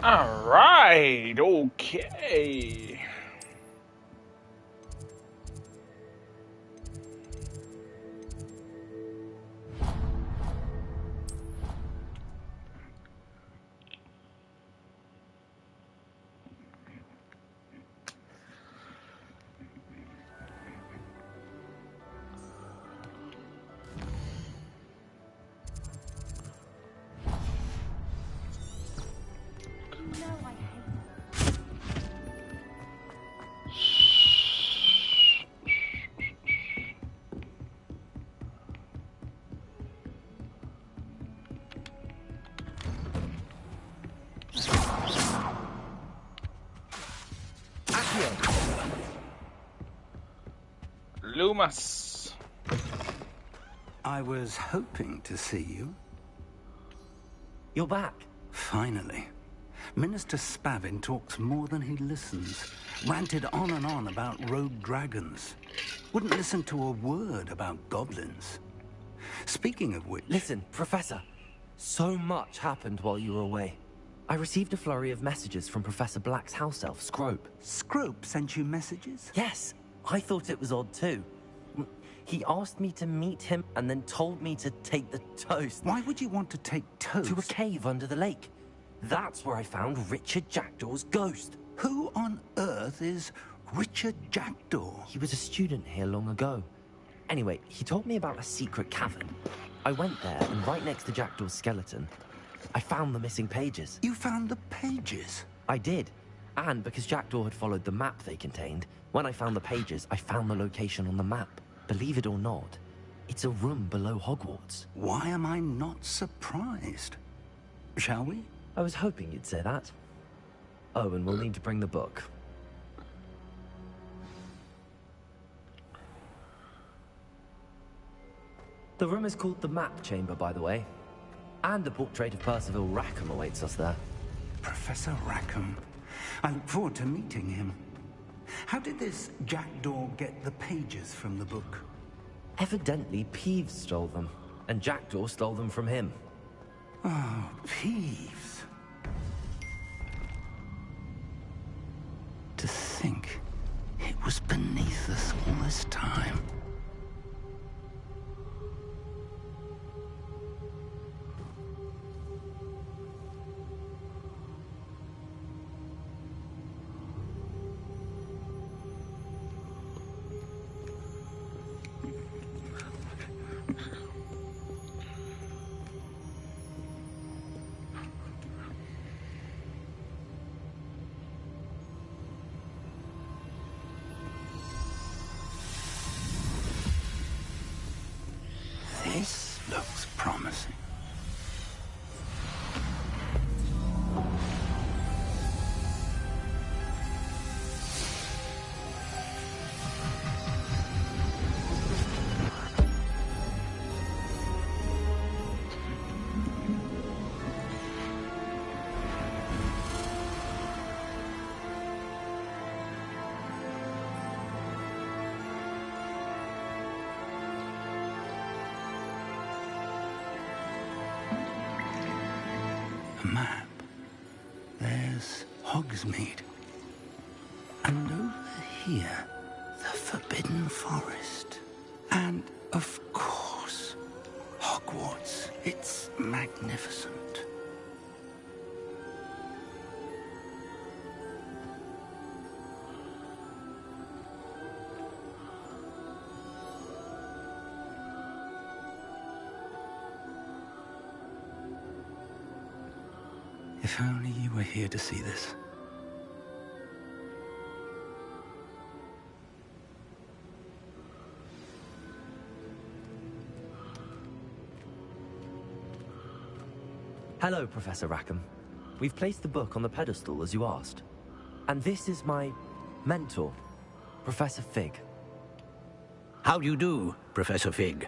All right. Okay. Loomis. I was hoping to see you. You're back. Finally. Minister Spavin talks more than he listens. Ranted on and on about rogue dragons. Wouldn't listen to a word about goblins. Speaking of which... Listen, Professor. So much happened while you were away. I received a flurry of messages from Professor Black's house elf, Scrope. Scrope sent you messages? Yes. I thought it was odd too. He asked me to meet him and then told me to take the toast. Why would you want to take toast? To a cave under the lake. That's where I found Richard Jackdaw's ghost. Who on earth is Richard Jackdaw? He was a student here long ago. Anyway, he told me about a secret cavern. I went there, and right next to Jackdaw's skeleton, I found the missing pages. You found the pages? I did. And because Jackdaw had followed the map they contained, when I found the pages, I found the location on the map. Believe it or not, it's a room below Hogwarts. Why am I not surprised? Shall we? I was hoping you'd say that. Oh, and we'll need to bring the book. The room is called the Map Chamber, by the way. And a portrait of Percival Rackham awaits us there. Professor Rackham. I look forward to meeting him. How did this Jackdaw get the pages from the book? Evidently, Peeves stole them, and Jackdaw stole them from him. Oh, Peeves. To think it was beneath us all this time. This looks promising. Map. There's Hogsmeade. And over here, the Forbidden Forest. And, of course, Hogwarts. It's magnificent. If only you were here to see this. Hello, Professor Rackham. We've placed the book on the pedestal, as you asked. And this is my mentor, Professor Fig. How do you do, Professor Fig?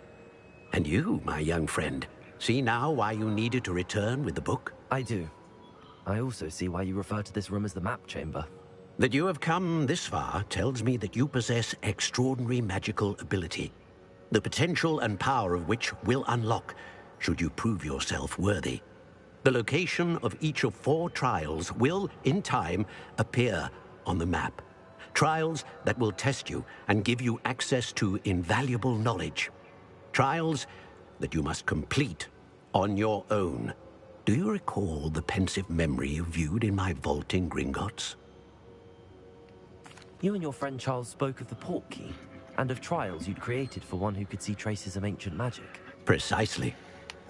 And you, my young friend, see now why you needed to return with the book? I do. I also see why you refer to this room as the Map Chamber. That you have come this far tells me that you possess extraordinary magical ability, the potential and power of which will unlock should you prove yourself worthy. The location of each of 4 trials will, in time, appear on the map. Trials that will test you and give you access to invaluable knowledge. Trials that you must complete on your own. Do you recall the pensive memory you viewed in my vault in Gringotts? You and your friend Charles spoke of the port key, and of trials you'd created for one who could see traces of ancient magic. Precisely.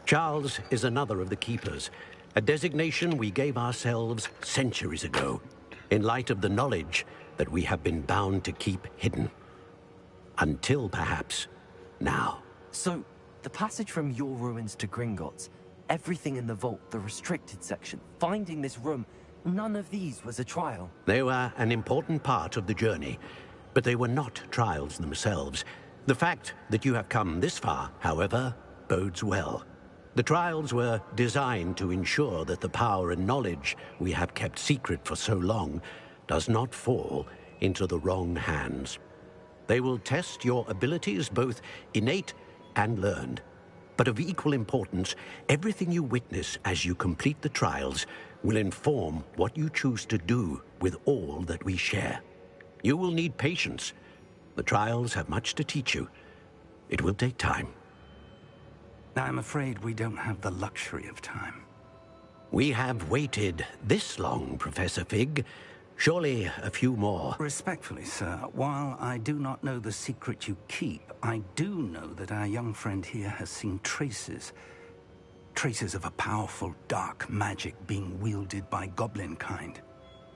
Charles is another of the Keepers, a designation we gave ourselves centuries ago, in light of the knowledge that we have been bound to keep hidden. Until, perhaps, now. So, the passage from your ruins to Gringotts, everything in the vault, the restricted section, finding this room, none of these was a trial. They were an important part of the journey, but they were not trials themselves. The fact that you have come this far, however, bodes well. The trials were designed to ensure that the power and knowledge we have kept secret for so long does not fall into the wrong hands. They will test your abilities, both innate and learned. But of equal importance, everything you witness as you complete the trials will inform what you choose to do with all that we share. You will need patience. The trials have much to teach you. It will take time. I'm afraid we don't have the luxury of time. We have waited this long, Professor Fig. Surely a few more. Respectfully, sir, while I do not know the secret you keep, I do know that our young friend here has seen traces. Traces of a powerful dark magic being wielded by goblin kind.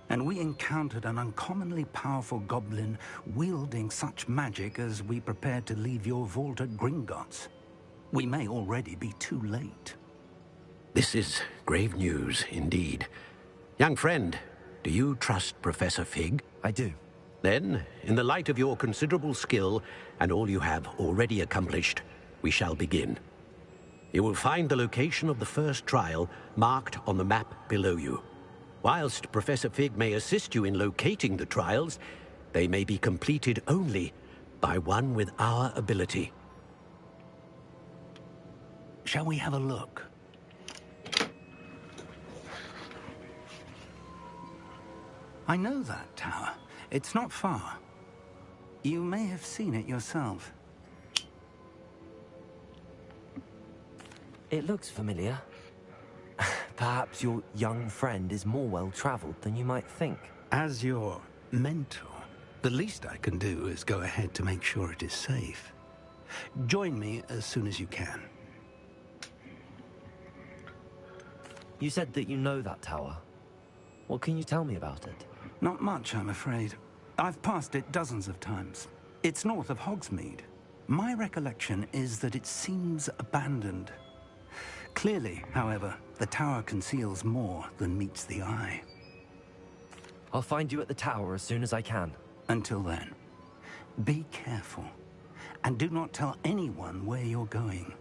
And we encountered an uncommonly powerful goblin wielding such magic as we prepared to leave your vault at Gringotts. We may already be too late. This is grave news indeed. Young friend, do you trust Professor Fig? I do. Then, in the light of your considerable skill and all you have already accomplished, we shall begin. You will find the location of the first trial marked on the map below you. Whilst Professor Fig may assist you in locating the trials, they may be completed only by one with our ability. Shall we have a look? I know that tower. It's not far. You may have seen it yourself. It looks familiar. Perhaps your young friend is more well-traveled than you might think. As your mentor, the least I can do is go ahead to make sure it is safe. Join me as soon as you can. You said that you know that tower. What can you tell me about it? Not much, I'm afraid. I've passed it dozens of times. It's north of Hogsmeade. My recollection is that it seems abandoned. Clearly, however, the tower conceals more than meets the eye. I'll find you at the tower as soon as I can. Until then, be careful, and do not tell anyone where you're going.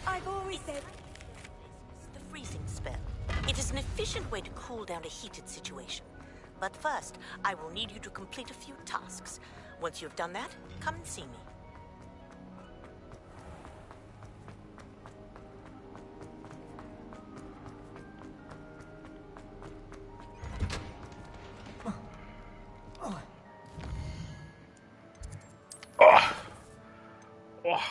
I've always said the freezing spell. It is an efficient way to cool down a heated situation. But first, I will need you to complete a few tasks. Once you have done that, come and see me. Oh.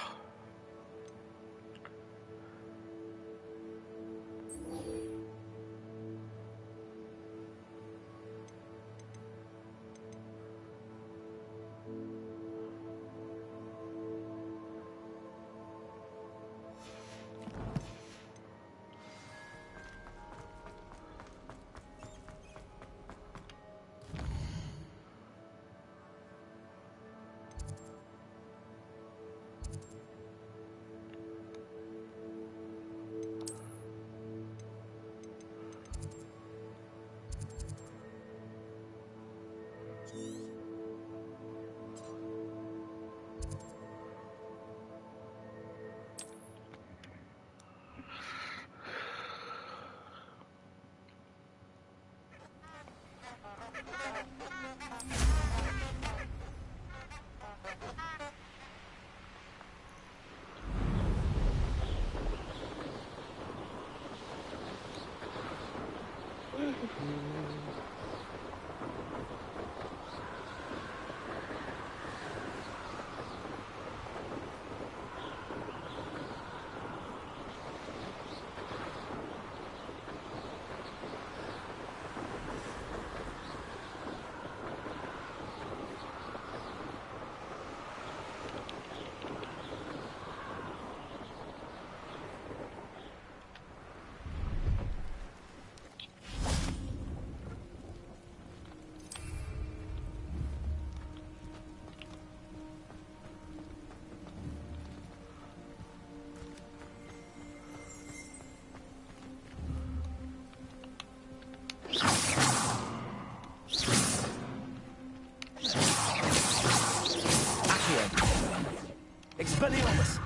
Expelliarmus!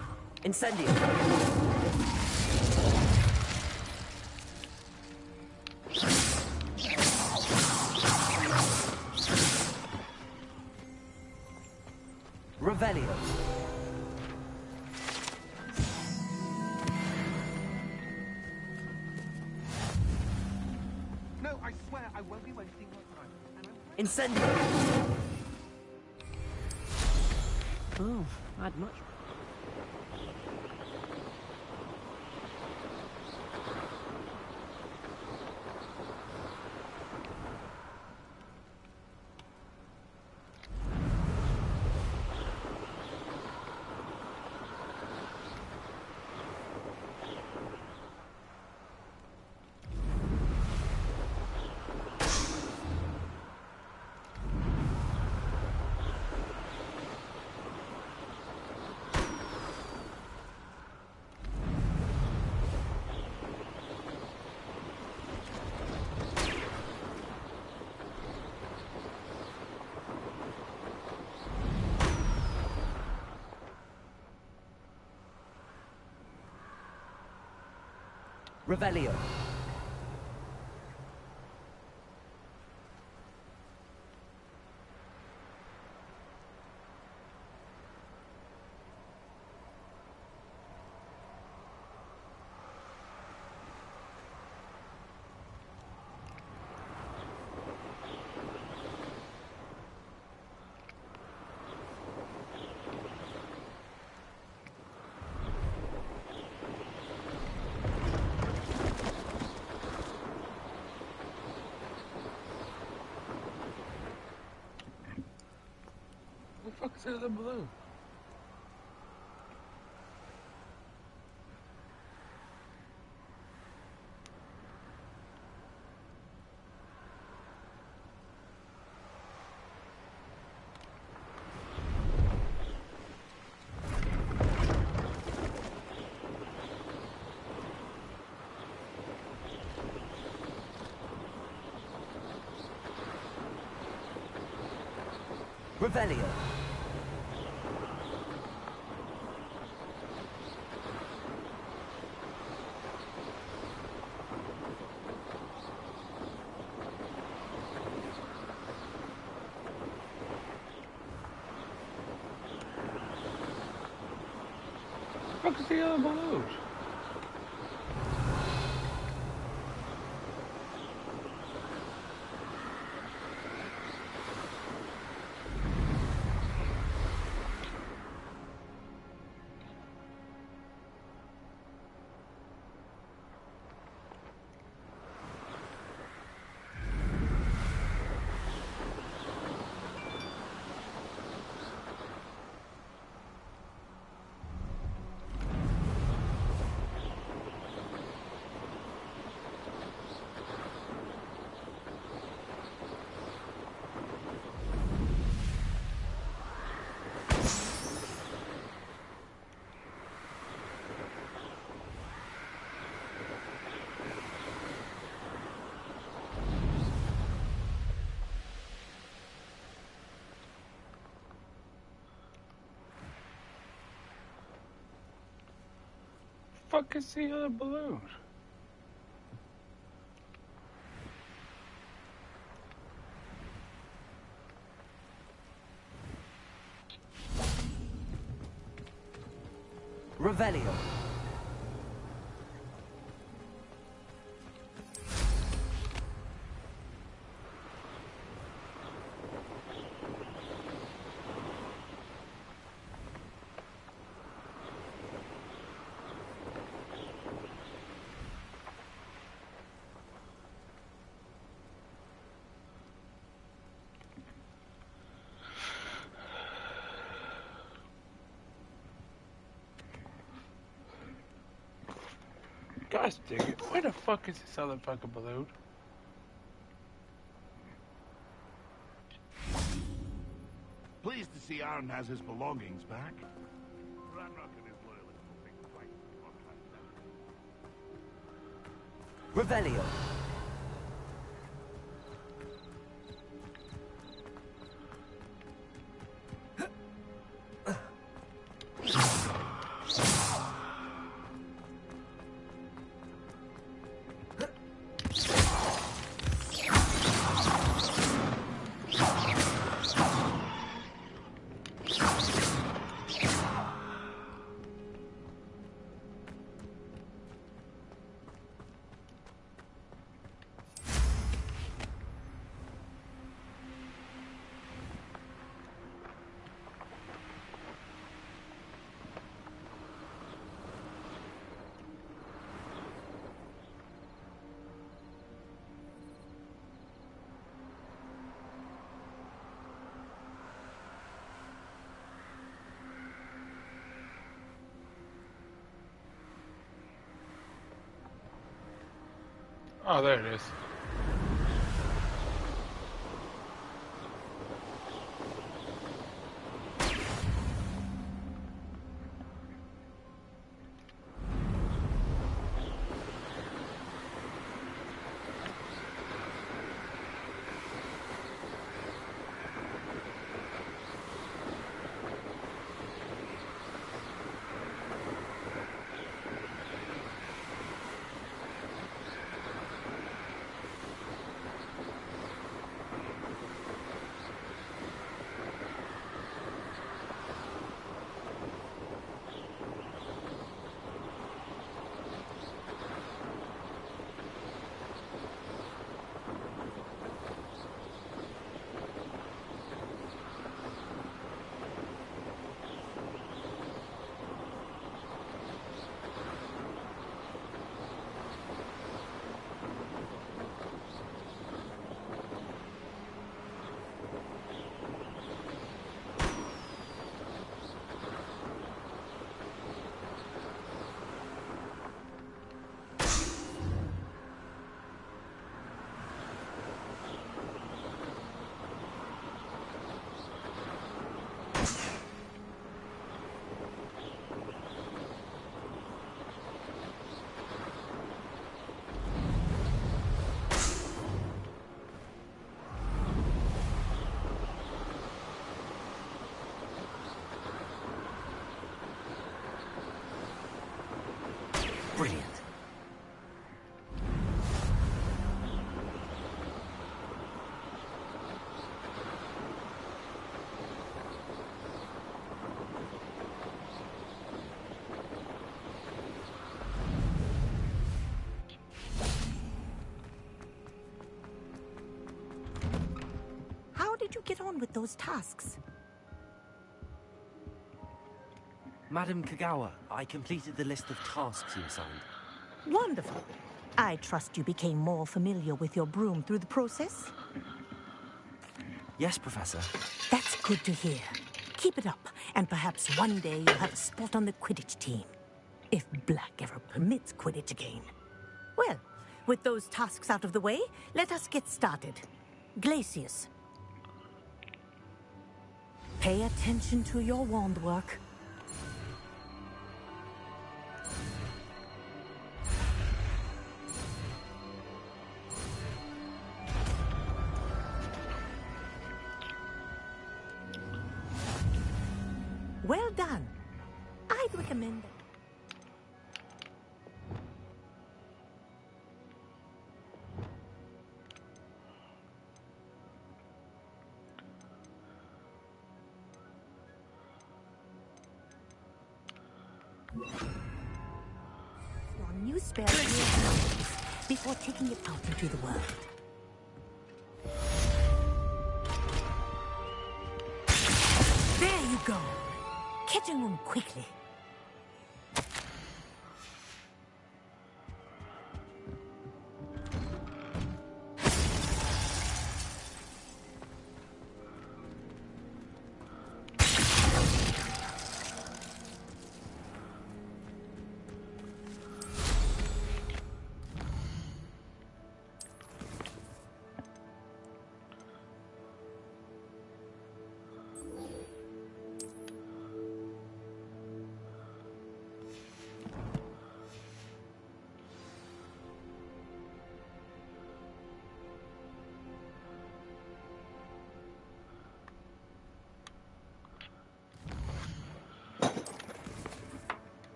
Incendium! Revelio! No, I swear I won't be wasting your time. Incendium! Oh, I'd much... Revelio. What the fuck is the other balloon? Revelio. What the fuck is the other balloon? Fuck is the other balloon? Revelio. Gosh dang it. Where the fuck is this other fucking balloon? Pleased to see Aaron has his belongings back. Ranrock and his loyalists will think twice before trying to Revelio. Oh, there it is. Brilliant. How did you get on with those tasks? Madam Kagawa, I completed the list of tasks you assigned. Wonderful. I trust you became more familiar with your broom through the process? Yes, Professor. That's good to hear. Keep it up, and perhaps one day you'll have a spot on the Quidditch team. If Black ever permits Quidditch again. Well, with those tasks out of the way, let us get started. Glacius. Pay attention to your wand work. Well done. I'd recommend that. Your new spell before taking it out into the world. There you go. Catching them quickly.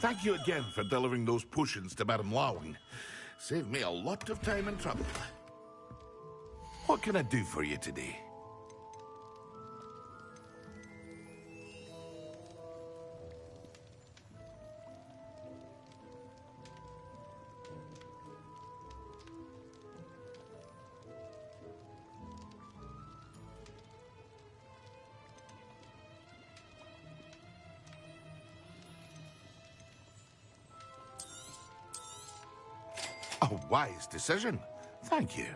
Thank you again for delivering those potions to Madame Lowing. Saved me a lot of time and trouble. What can I do for you today? A wise decision. Thank you.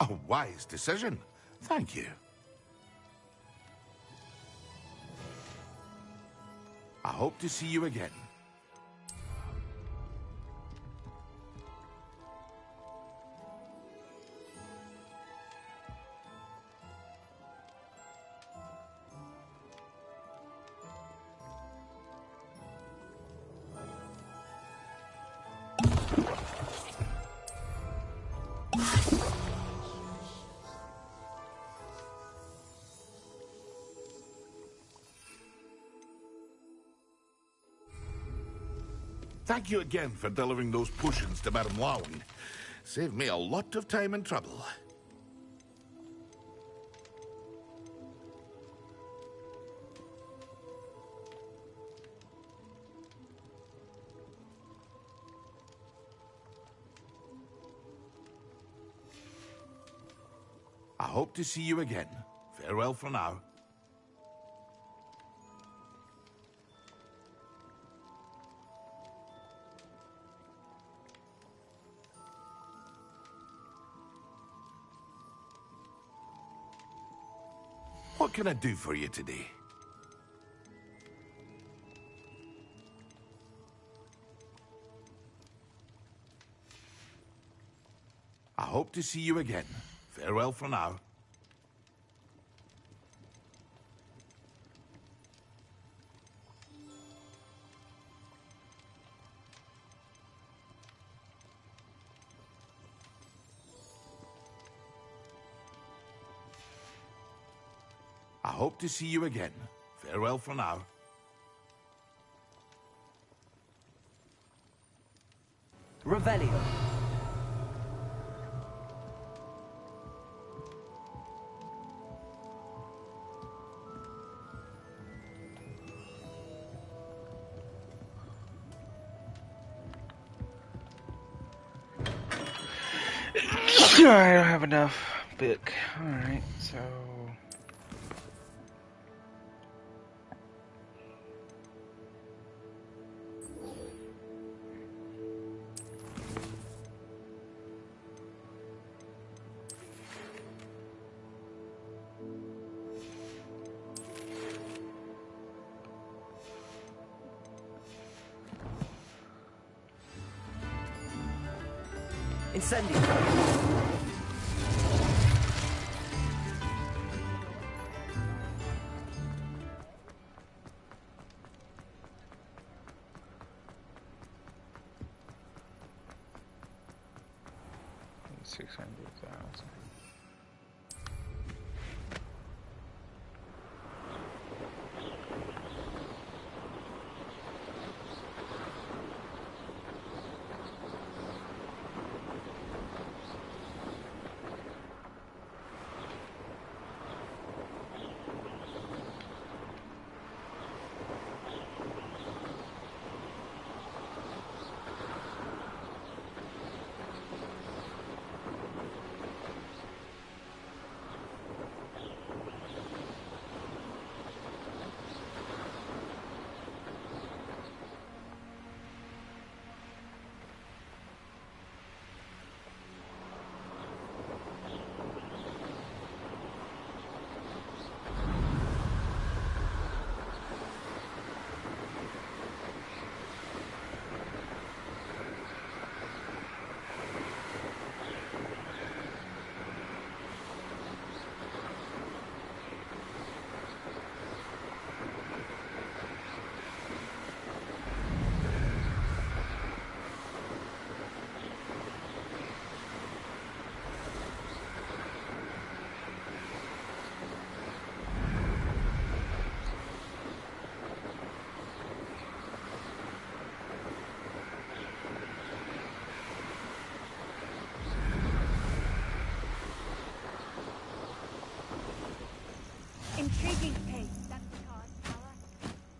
A wise decision. Thank you. I hope to see you again. Thank you again for delivering those potions to Madame Lowing. Saved me a lot of time and trouble. I hope to see you again. Farewell for now. What can I do for you today? I hope to see you again. Farewell for now. I hope to see you again. Farewell for now. Revelio. I don't have enough book. Alright, so... Incendio. $600,000. Intriguing case, that Picard's power.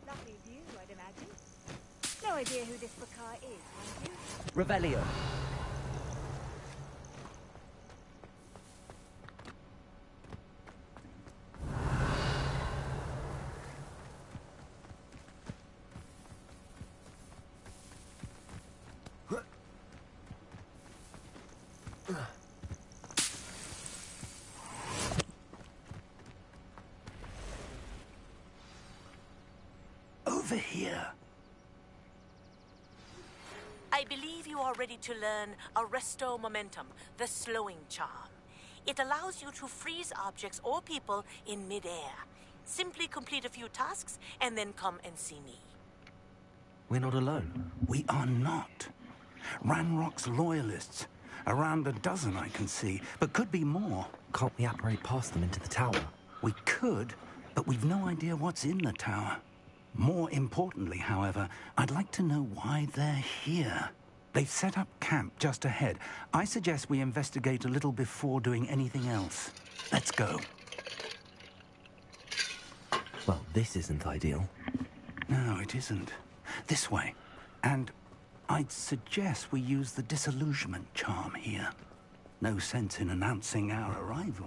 Lovely view, I'd imagine. No idea who this Picard is, have you? Revelio. over here? I believe you are ready to learn Arresto Momentum, the slowing charm. It allows you to freeze objects or people in midair. Simply complete a few tasks and then come and see me. We're not alone. We are not. Ranrock's loyalists. Around a dozen I can see, but could be more. Can't we apparate past them into the tower? We could, but we've no idea what's in the tower. More importantly, however, I'd like to know why they're here. They've set up camp just ahead. I suggest we investigate a little before doing anything else. Let's go. Well, this isn't ideal. No, it isn't. This way. And I'd suggest we use the disillusionment charm here. No sense in announcing our arrival.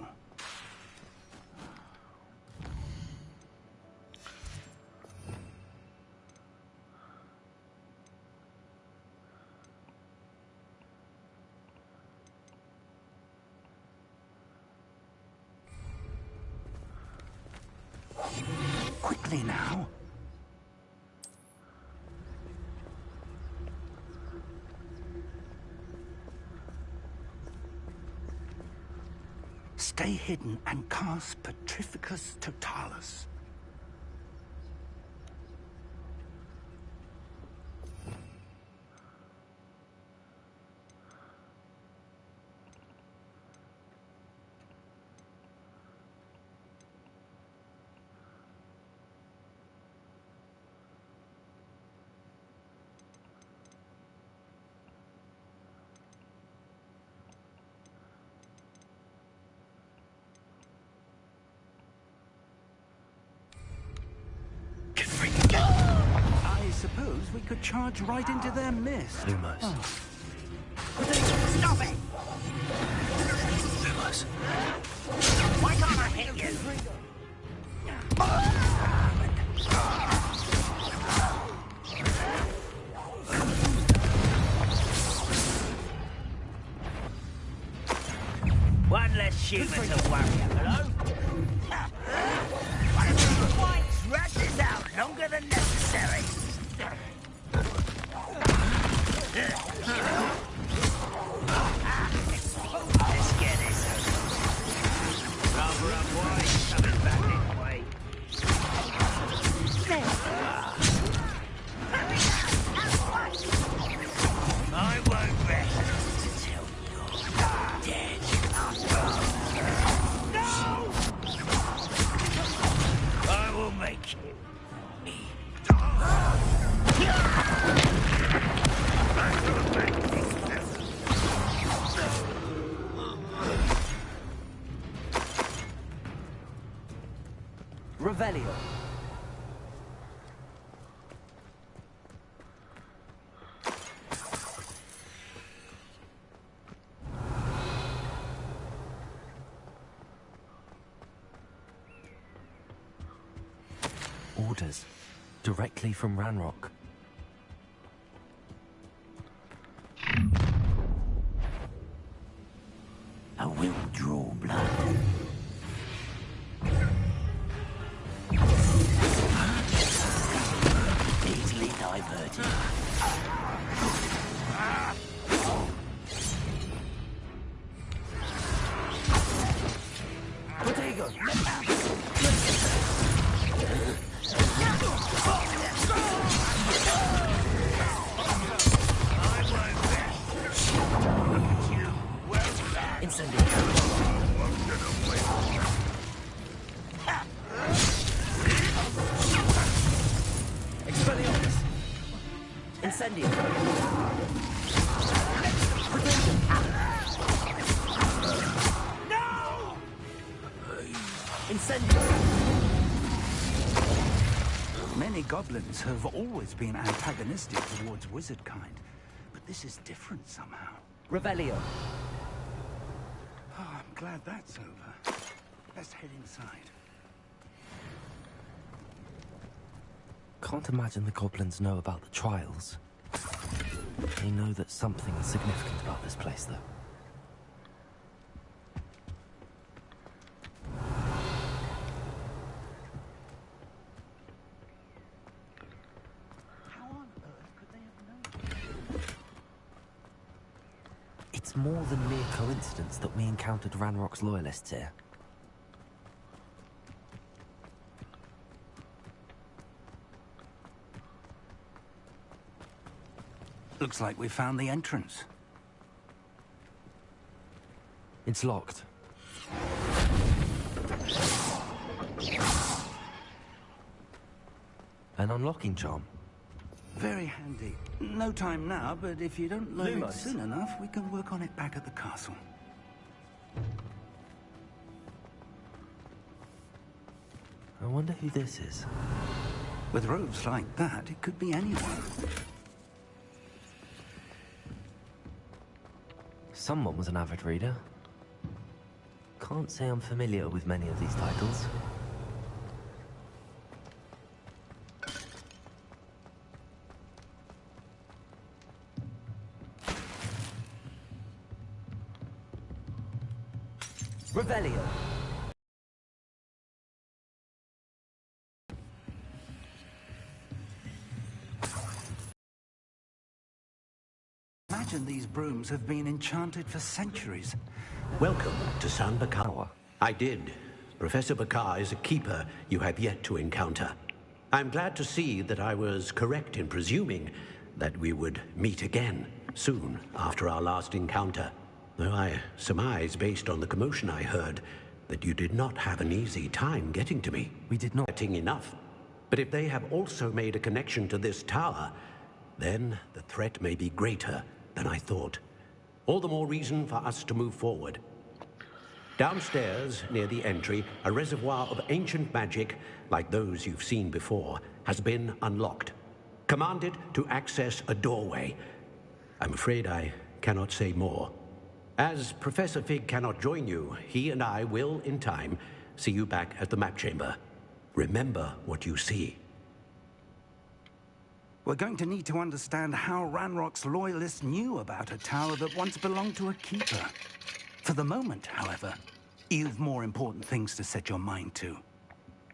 Quickly now. Stay hidden and cast Petrificus Totalis. I suppose we could charge right into their mist. Lumos. Stop it! Lumos. Why can't I hit you? One less human to worry, hello? Why drag this out longer than necessary? Let's get this. Cover up, boy. Coming back this way. I won't rest until you're dead. No! I will make you me. Revelio. Orders. Directly from Ranrock. I will draw blood. Easily diverted. Incendio. No! Incendio. Many goblins have always been antagonistic towards wizard kind, but this is different somehow. Revelio. Oh, I'm glad that's over. Let's head inside. Can't imagine the goblins know about the trials. They know that something is significant about this place, though. it's more than mere coincidence that we encountered Ranrock's loyalists here. Looks like we found the entrance. It's locked. An unlocking charm. Very handy. No time now, but if you don't learn it soon enough, we can work on it back at the castle. I wonder who this is. With robes like that, it could be anyone. Someone was an avid reader. Can't say I'm familiar with many of these titles. Revelio. Imagine these brooms have been enchanted for centuries. Welcome to San Bakar. I did. Professor Bakar is a keeper you have yet to encounter. I'm glad to see that I was correct in presuming that we would meet again soon after our last encounter. Though I surmise, based on the commotion I heard, that you did not have an easy time getting to me. We did not. Enough. But if they have also made a connection to this tower, then the threat may be greater than I thought. All the more reason for us to move forward. Downstairs, near the entry, a reservoir of ancient magic, like those you've seen before, has been unlocked. Commanded to access a doorway. I'm afraid I cannot say more. As Professor Fig cannot join you, he and I will, in time, see you back at the map chamber. Remember what you see. We're going to need to understand how Ranrock's loyalists knew about a tower that once belonged to a keeper. For the moment, however, you've more important things to set your mind to.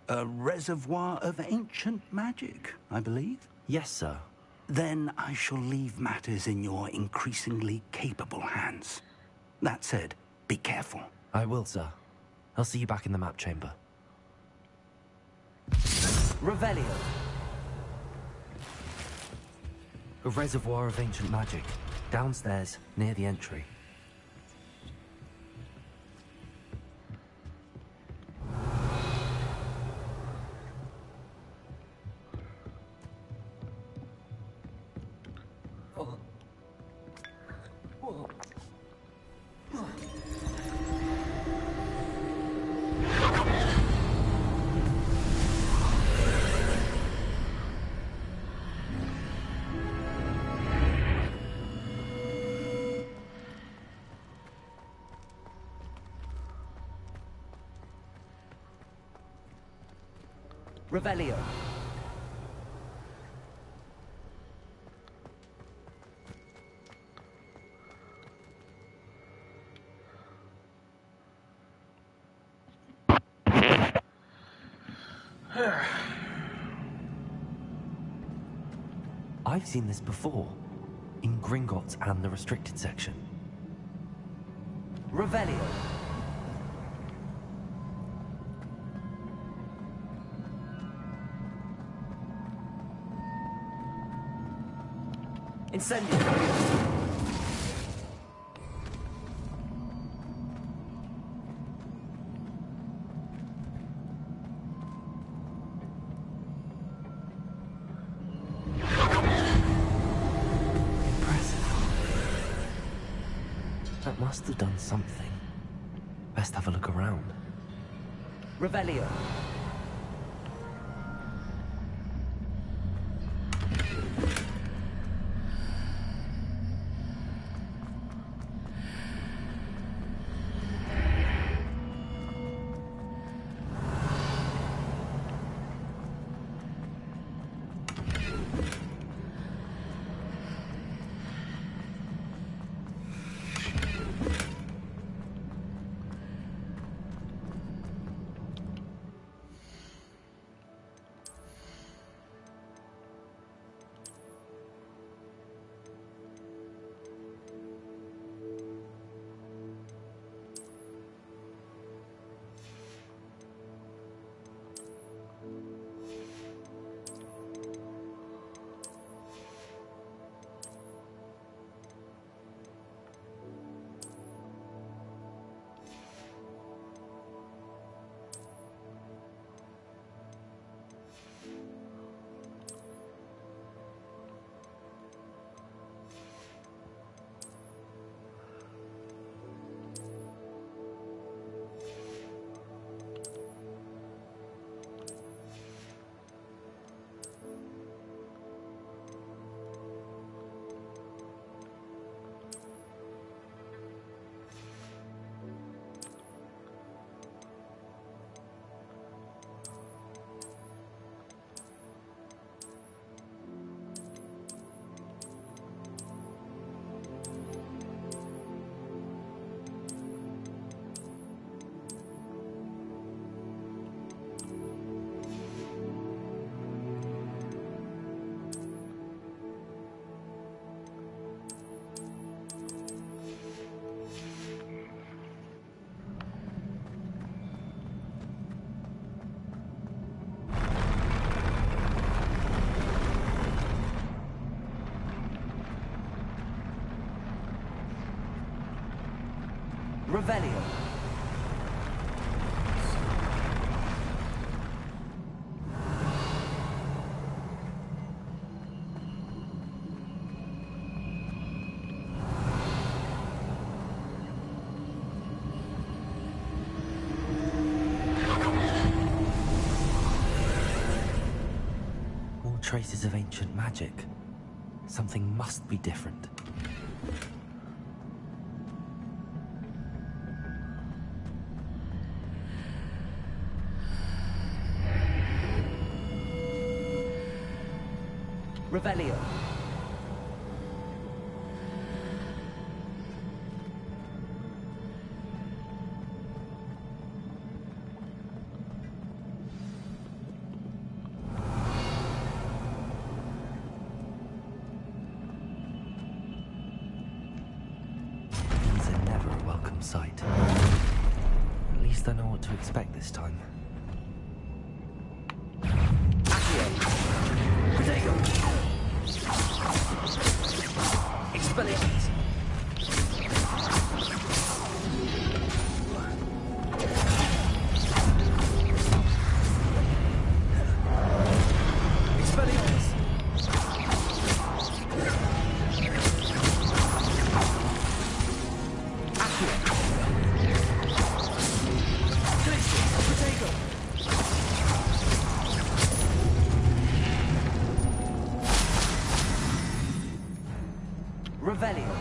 A reservoir of ancient magic, I believe? Yes, sir. Then I shall leave matters in your increasingly capable hands. That said, be careful. I will, sir. I'll see you back in the map chamber. Revelio. A reservoir of ancient magic. Downstairs, near the entry. Revelio. I've seen this before, in Gringotts and the restricted section. Revelio. Incendio. That must have done something. Best have a look around. Revelio. Revelio. More traces of ancient magic. Something must be different. Revelio. These are never a welcome sight. At least I know what to expect this time. Accio. Protego. Expelliarmus. Expelliarmus. Accio. Glacial. Protego. Revelio.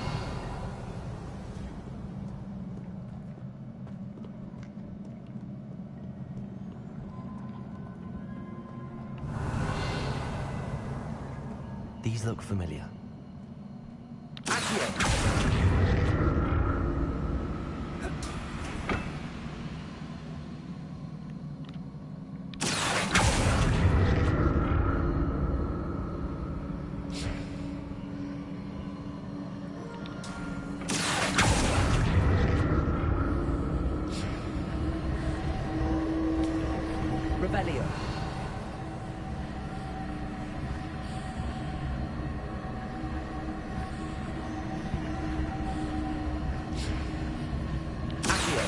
These look familiar. Accio. Revelio. Accio.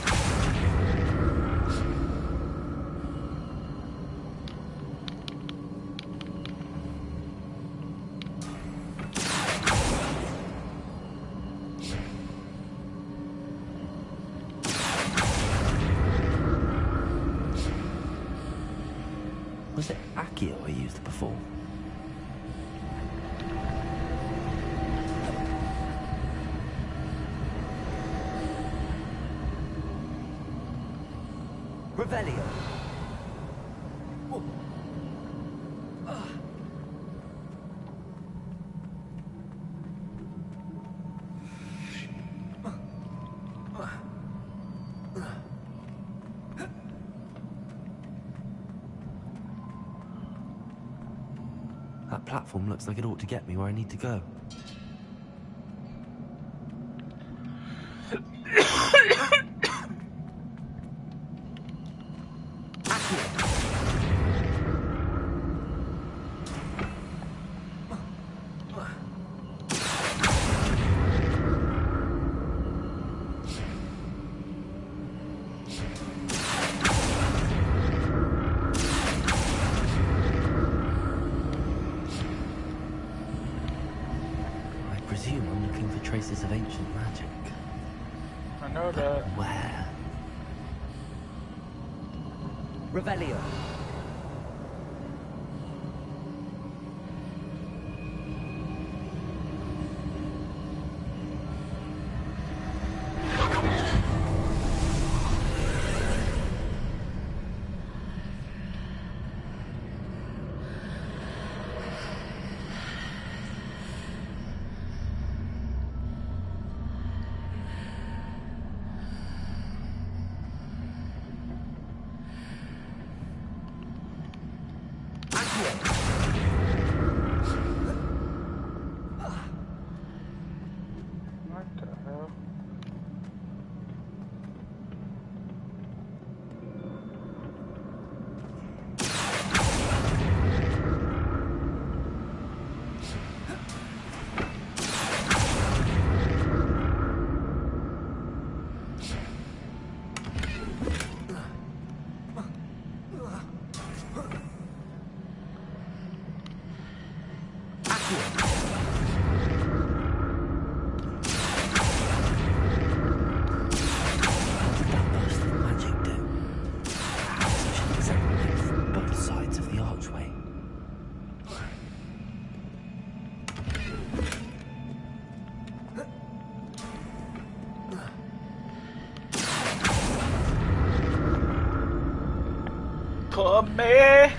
Was it Accio I used before? Revelio. That platform looks like it ought to get me where I need to go. I presume I'm looking for traces of ancient magic. I know that. Where? Revelio. Both sides of the archway. Club me.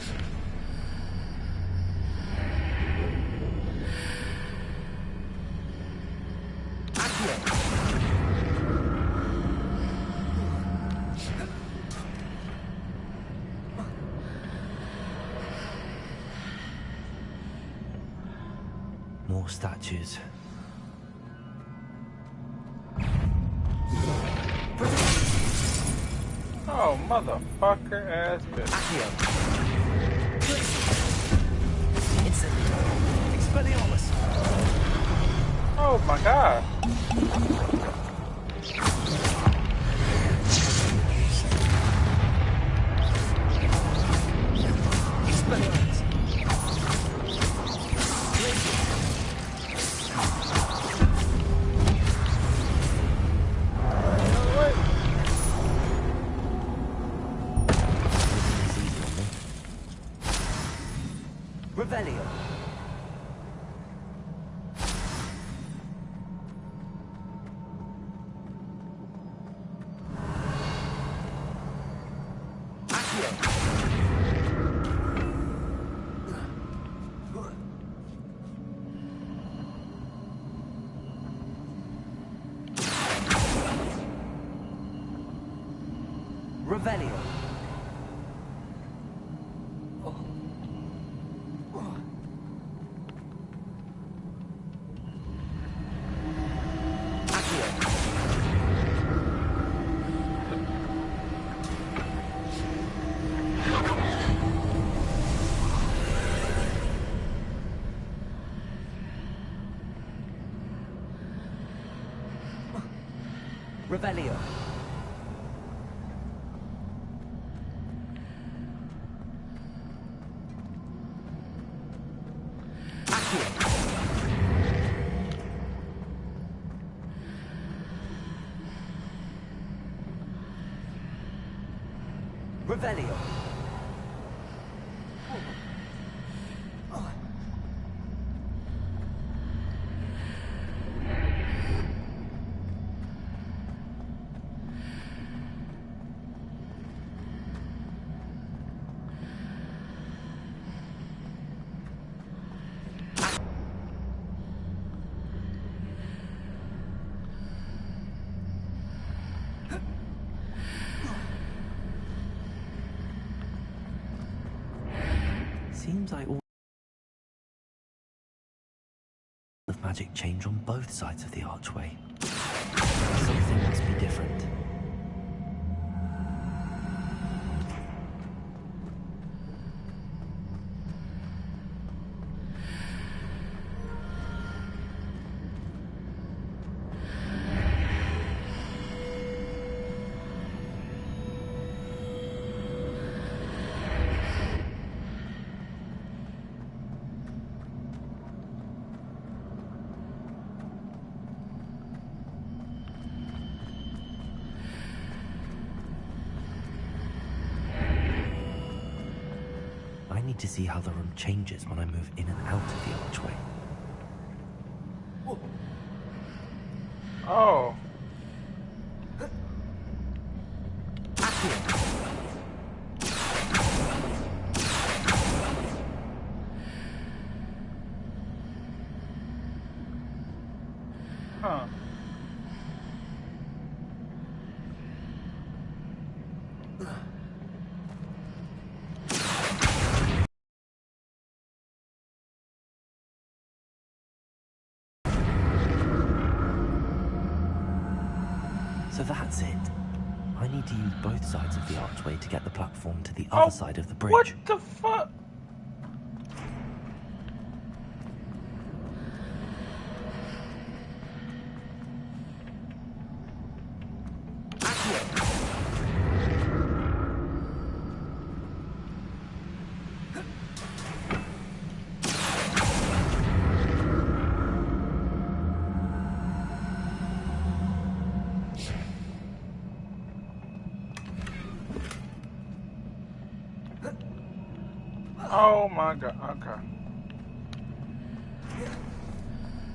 More statues. Oh, motherfucker ass bitch. Accio. Instantly. Expelliarmus. Oh my god. Expelliarmus. Revelio. Revelio. Revelio. Revelio. Seems like all of magic change on both sides of the archway. Something must be different. I need to see how the room changes when I move in and out of the archway. Oh. Huh. So that's it. I need to use both sides of the archway to get the platform to the other side of the bridge. What the fuck? Oh my god. Okay.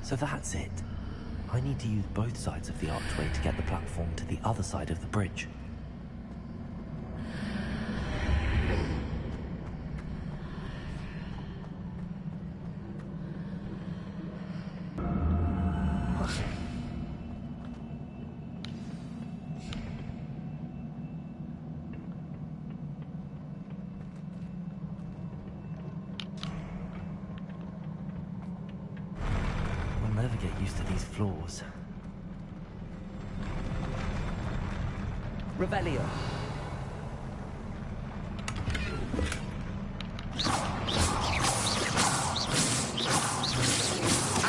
So that's it. I need to use both sides of the archway to get the platform to the other side of the bridge. I'll never get used to these floors. Revelio.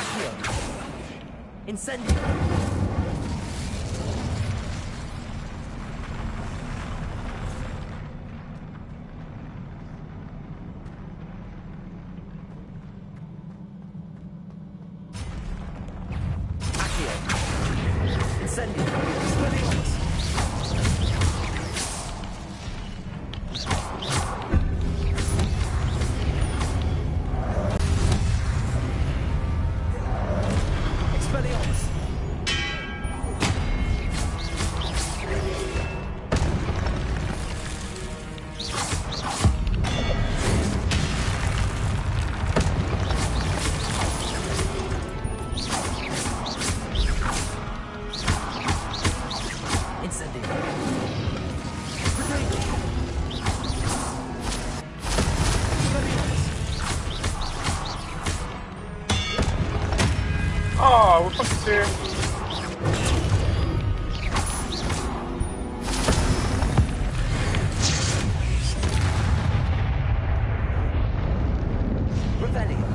Accio. Incendio. Accio. Incendio. Expelliarmus. Expelliarmus. Incendio. Revelio. Expelliarmus. Oh, we're fucking serious. Revelio.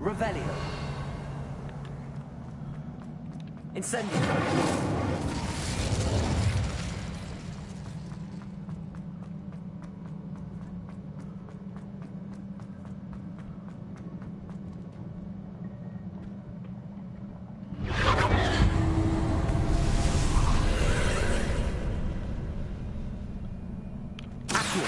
Revelio. Incendio. Accio.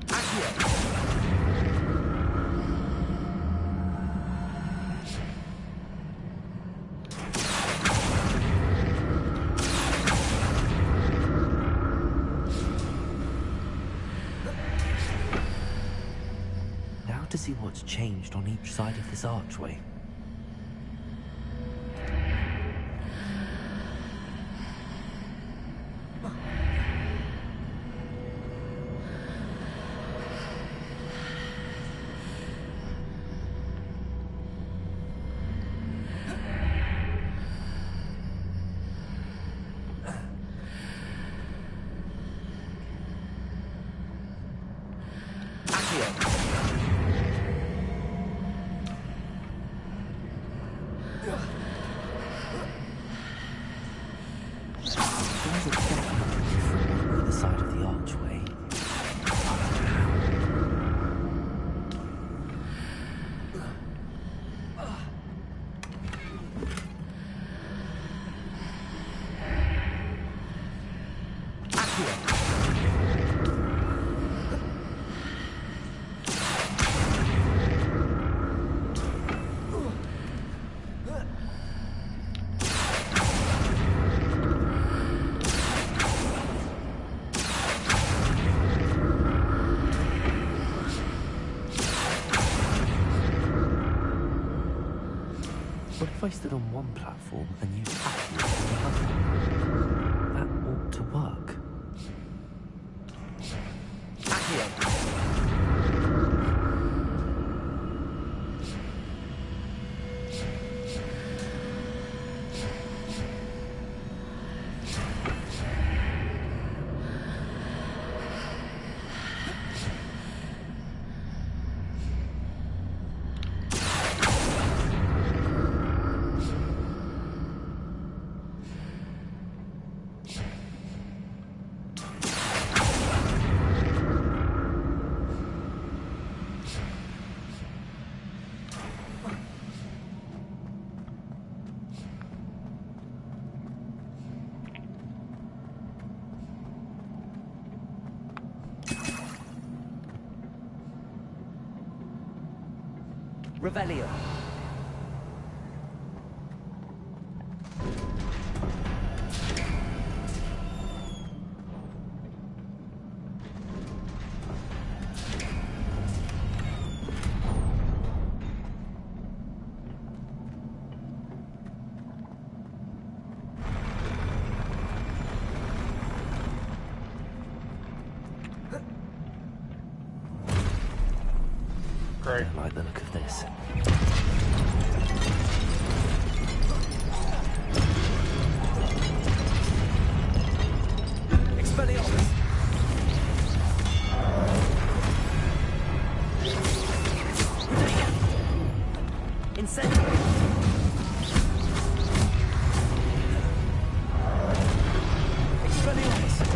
Accio. Now to see what's changed on each side of this archway. Accio. Things are definitely different on either side of the archway. Accio. What if I stood on one platform and used Accio on the other? That ought to work. Accio. Revelio. I don't like the look of this. Expelliarmus! Incendio! Expelliarmus!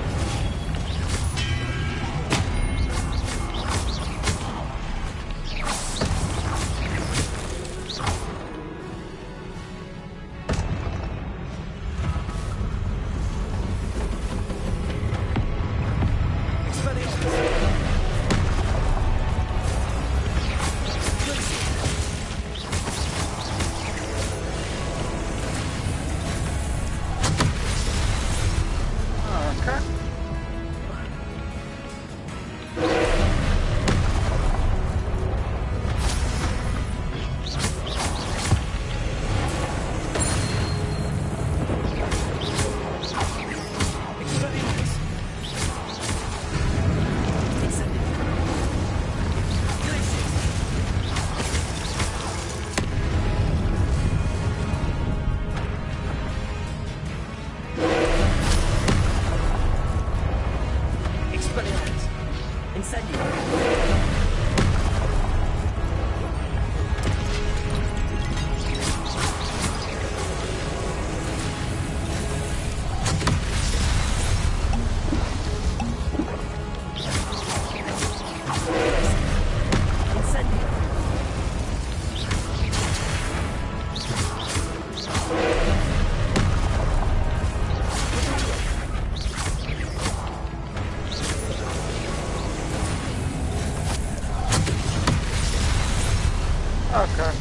Okay.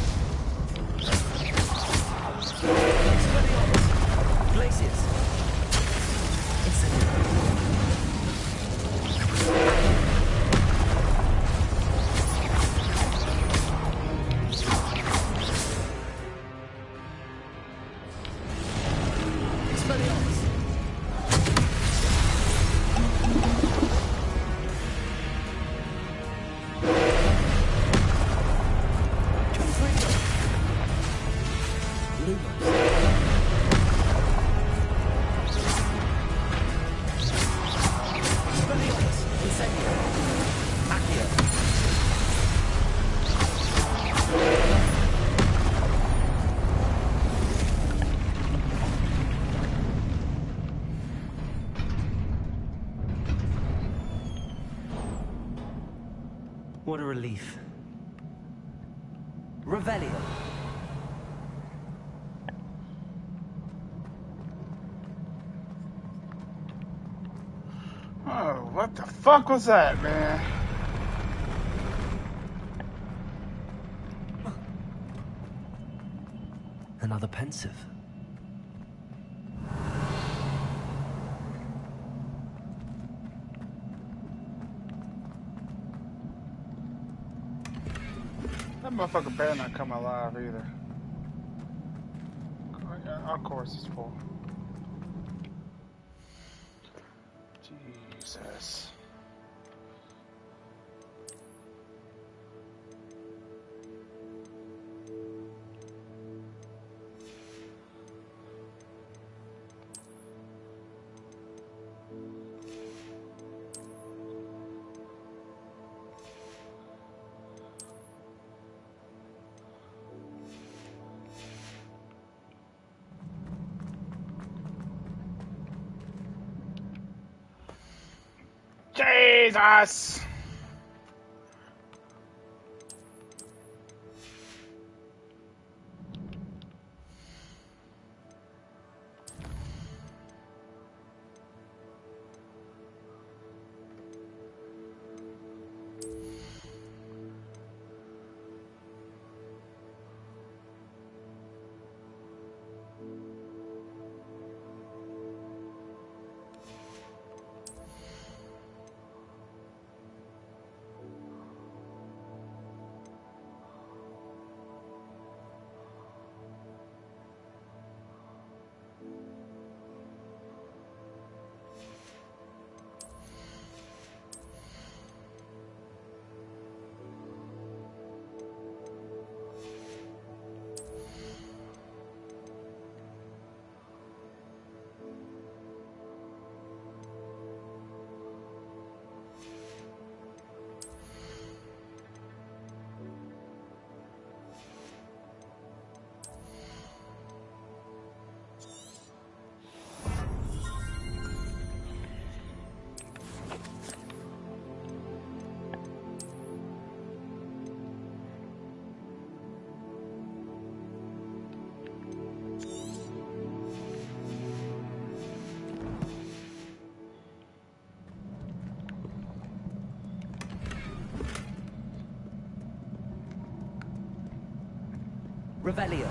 Glaciers. What a relief. Revelio. Oh, what the fuck was that, man? Another pensive. That motherfucker better not come alive either. Of course it's full. Jesus. Jesus! Revelio.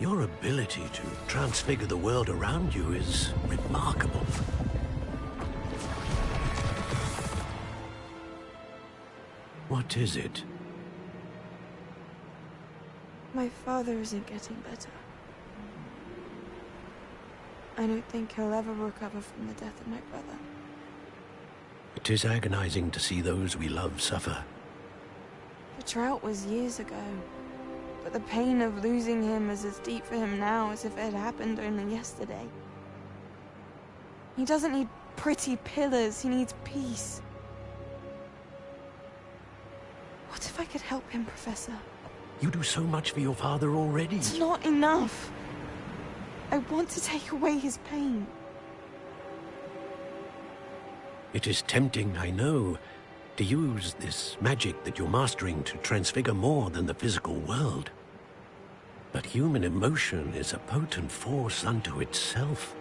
Your ability to transfigure the world around you is remarkable. What is it? My father isn't getting better. I don't think he'll ever recover from the death of my brother. It is agonizing to see those we love suffer. The drought was years ago, but the pain of losing him is as deep for him now as if it had happened only yesterday. He doesn't need pretty pillars, he needs peace. What if I could help him, Professor? You do so much for your father already. It's not enough. I want to take away his pain. It is tempting, I know, to use this magic that you're mastering to transfigure more than the physical world. But human emotion is a potent force unto itself.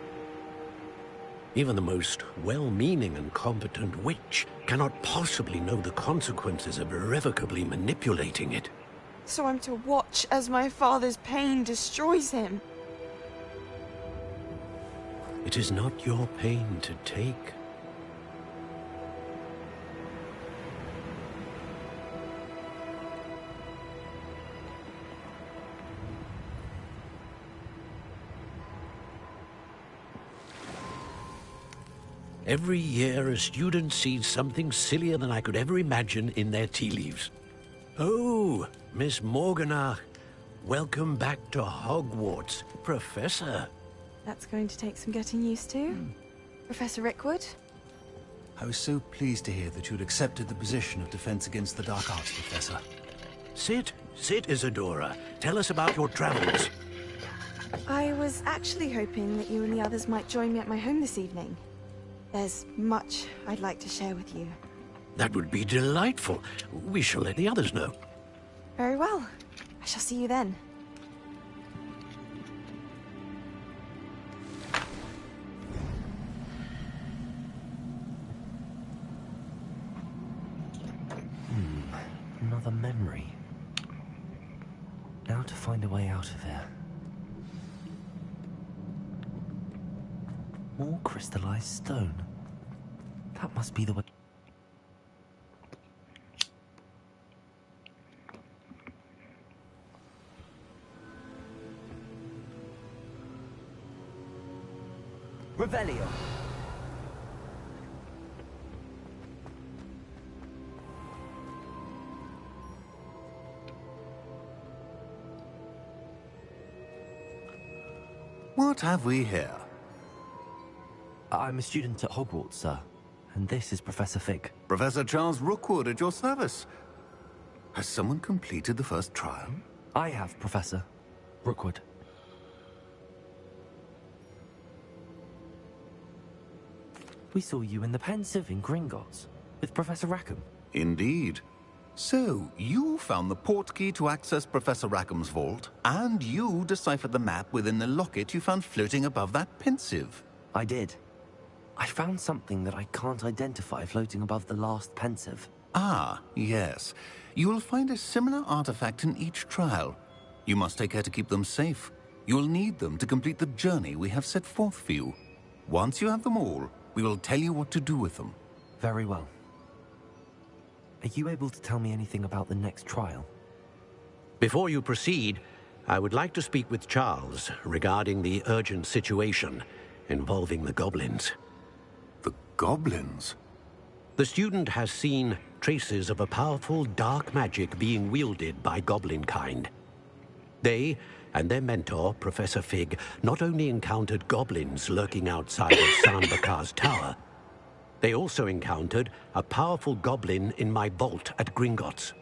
Even the most well-meaning and competent witch cannot possibly know the consequences of irrevocably manipulating it. So I'm to watch as my father's pain destroys him. It is not your pain to take. Every year, a student sees something sillier than I could ever imagine in their tea leaves. Oh, Miss Morganach, welcome back to Hogwarts, Professor. That's going to take some getting used to. Professor Rickwood? I was so pleased to hear that you'd accepted the position of Defense Against the Dark Arts, Professor. Sit, Isadora. Tell us about your travels. I was actually hoping that you and the others might join me at my home this evening. There's much I'd like to share with you. That would be delightful. We shall let the others know. Very well. I shall see you then. Another memory. Now to find a way out of here. More crystallized stone. That must be the way. Revelio. What have we here? I'm a student at Hogwarts, sir. And this is Professor Fig. Professor Charles Rookwood at your service. Has someone completed the first trial? I have, Professor Rookwood. We saw you in the Pensive in Gringotts with Professor Rackham. Indeed. So, you found the portkey to access Professor Rackham's vault, and you deciphered the map within the locket you found floating above that Pensive. I did. I found something that I can't identify floating above the last Pensive. Ah, yes. You will find a similar artifact in each trial. You must take care to keep them safe. You will need them to complete the journey we have set forth for you. Once you have them all, we will tell you what to do with them. Very well. Are you able to tell me anything about the next trial? Before you proceed, I would like to speak with Charles regarding the urgent situation involving the goblins. The goblins? The student has seen traces of a powerful dark magic being wielded by goblin kind. They and their mentor, Professor Fig, not only encountered goblins lurking outside of Sanbakar's tower, they also encountered a powerful goblin in my vault at Gringotts.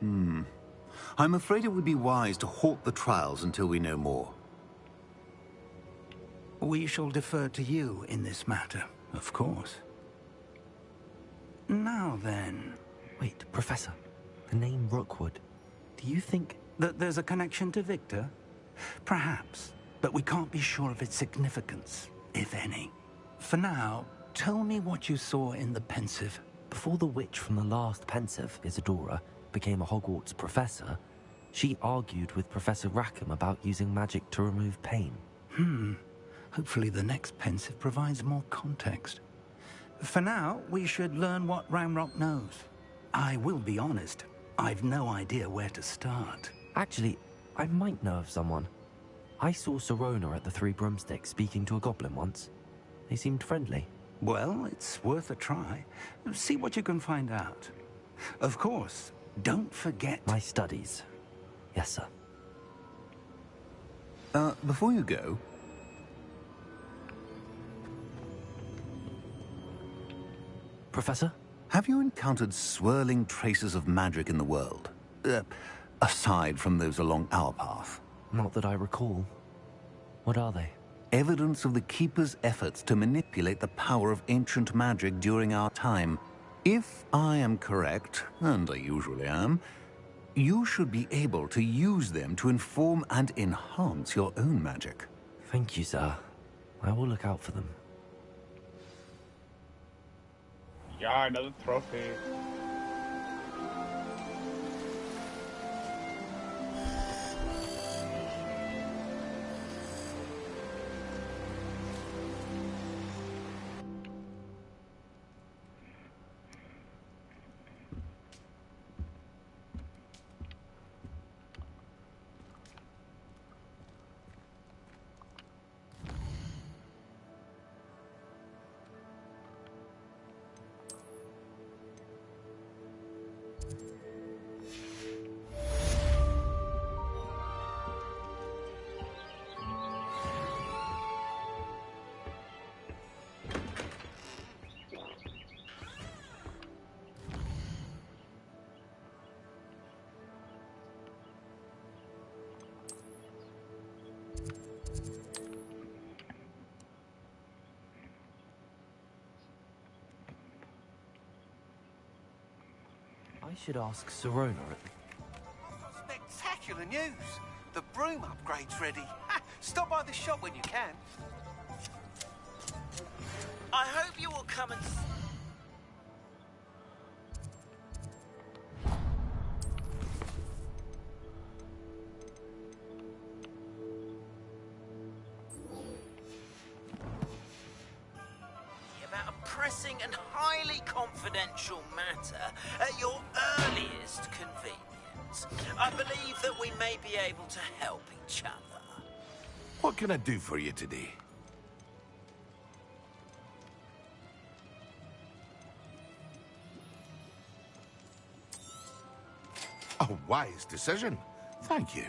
I'm afraid it would be wise to halt the trials until we know more. We shall defer to you in this matter, of course. Now then... Wait, Professor. The name Rookwood. Do you think... that there's a connection to Victor? Perhaps, but we can't be sure of its significance, if any. For now, tell me what you saw in the Pensive. Before the witch from the last Pensive, Isadora, became a Hogwarts professor, she argued with Professor Rackham about using magic to remove pain. Hopefully the next Pensive provides more context. For now, we should learn what Ramrock knows. I will be honest, I've no idea where to start. Actually, I might know of someone. I saw Sirona at the Three Broomsticks speaking to a goblin once. They seemed friendly. Well, it's worth a try. See what you can find out. Of course, don't forget... My studies. Yes, sir. Before you go... Professor? Have you encountered swirling traces of magic in the world? Aside from those along our path? Not that I recall. What are they? Evidence of the Keeper's efforts to manipulate the power of ancient magic during our time. If I am correct, and I usually am, you should be able to use them to inform and enhance your own magic. Thank you, sir. I will look out for them. Yeah, another trophy. I should ask Sirona at the... Spectacular news! The broom upgrade's ready. Stop by the shop when you can. I hope you will come and... about a pressing and highly confidential matter at your earliest convenience. I believe that we may be able to help each other. What can I do for you today? A wise decision. Thank you.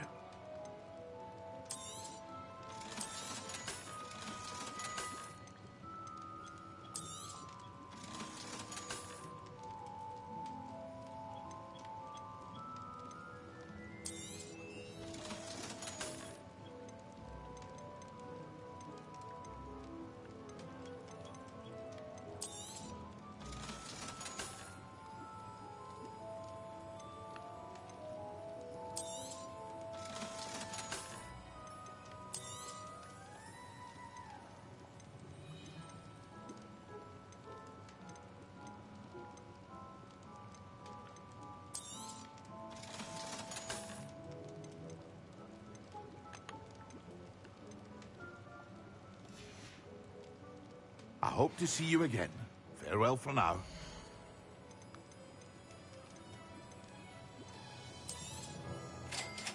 I hope to see you again. Farewell for now.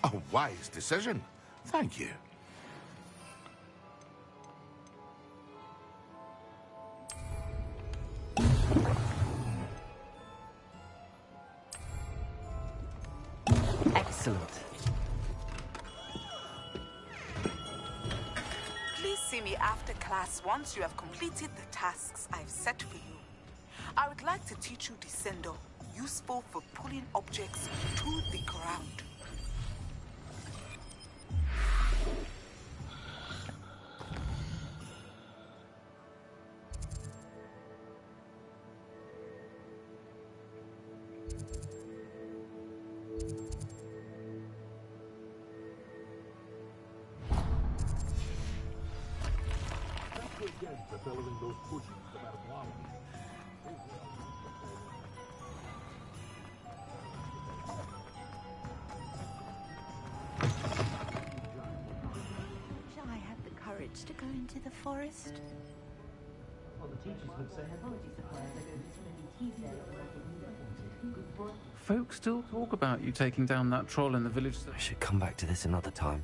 A wise decision. Thank you. Excellent. Please see me after class once you have completed the tasks I've set for you. I would like to teach you Descendo, useful for pulling objects to the ground. Wish I had the courage to go into the forest. Well, the teachers would say herbology suppliers are going to spend tea sale. Good boy. Folks still talk about you taking down that troll in the village. I should come back to this another time.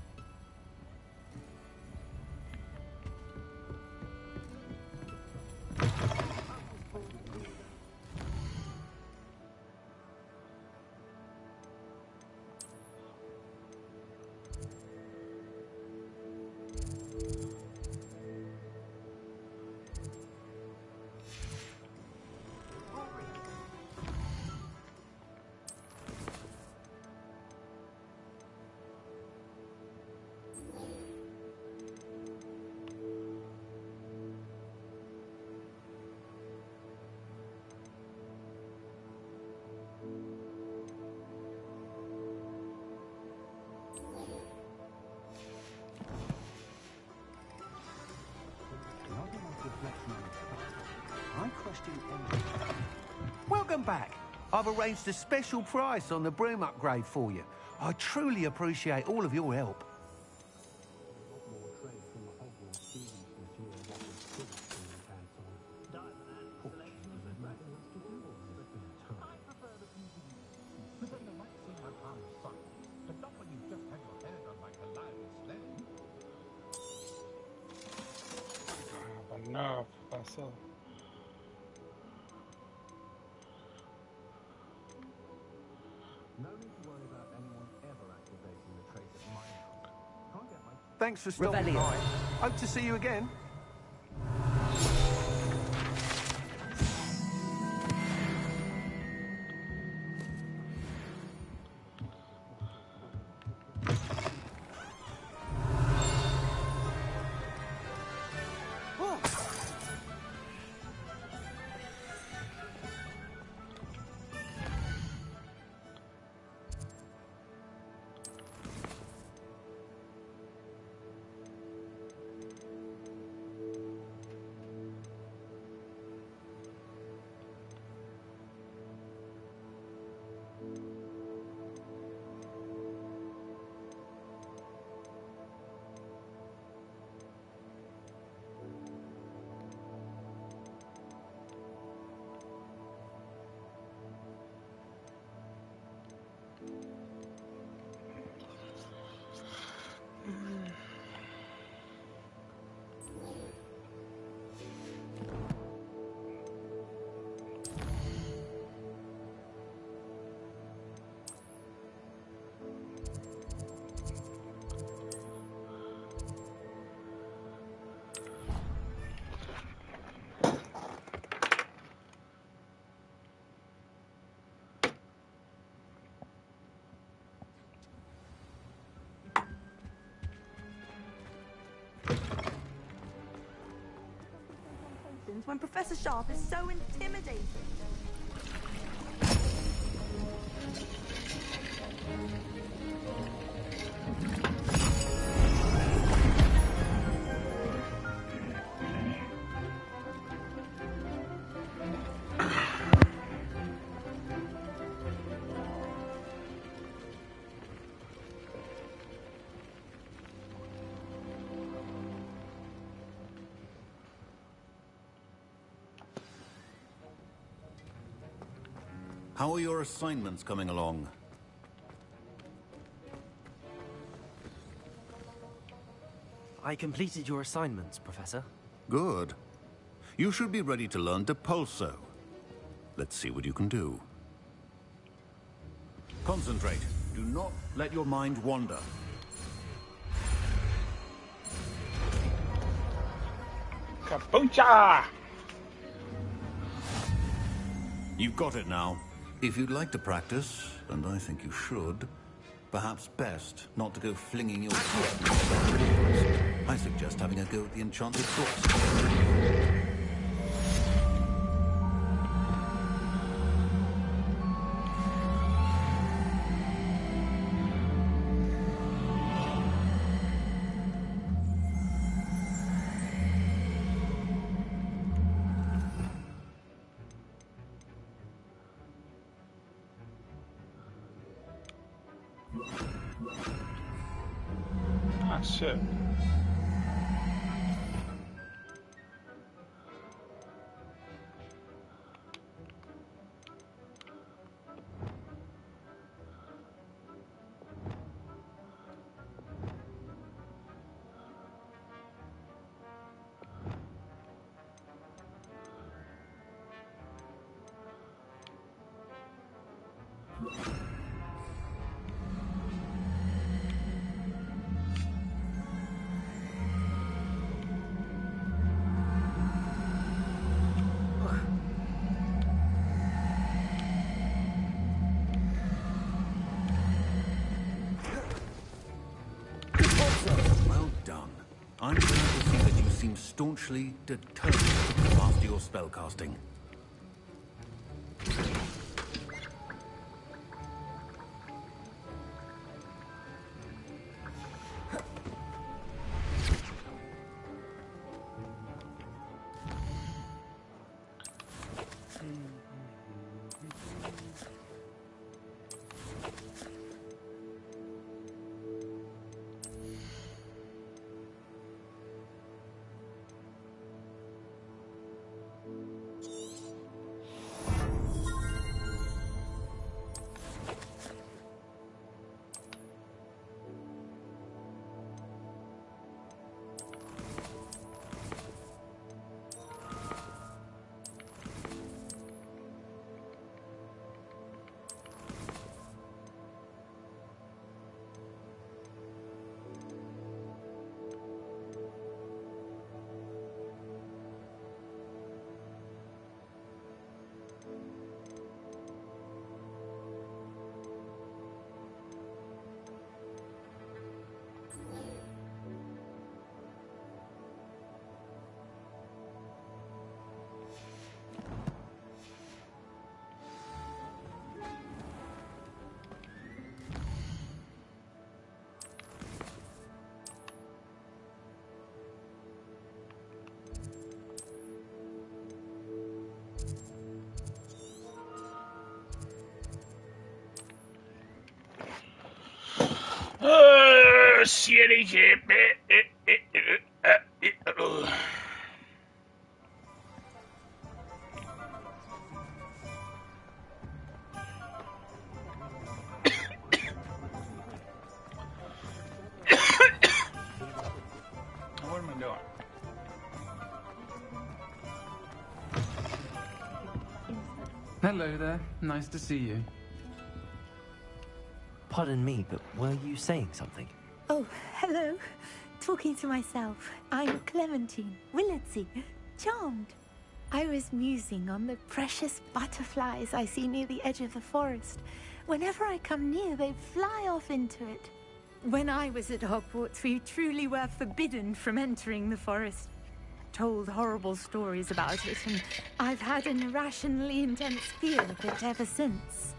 Welcome back. I've arranged a special price on the broom upgrade for you. I truly appreciate all of your help. Enough, myself. No need to worry about anyone ever activating the trait at my house. Can't get my... Thanks for stopping by. Hope to see you again. When Professor Sharp is so intimidating. How are your assignments coming along? I completed your assignments, Professor. Good. You should be ready to learn Depulso. Let's see what you can do. Concentrate. Do not let your mind wander. Capucha! You've got it now. If you'd like to practice, and I think you should, perhaps best not to go flinging your I suggest having a go at the enchanted books. Ah, shit. Well done. I'm glad to see that you seem staunchly determined to master your spellcasting. Shitty shit. What am I doing? Hello there. Nice to see you. Pardon me, but were you saying something? Oh, hello. Talking to myself. I'm Clementine Willardsey. Charmed. I was musing on the precious butterflies I see near the edge of the forest. Whenever I come near, they fly off into it. When I was at Hogwarts, we truly were forbidden from entering the forest. Told horrible stories about it, and I've had an irrationally intense fear of it ever since.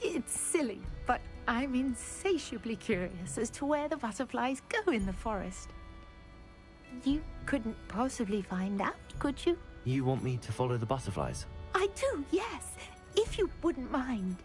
It's silly, but I'm insatiably curious as to where the butterflies go in the forest. You couldn't possibly find out, could you? You want me to follow the butterflies? I do, yes, if you wouldn't mind.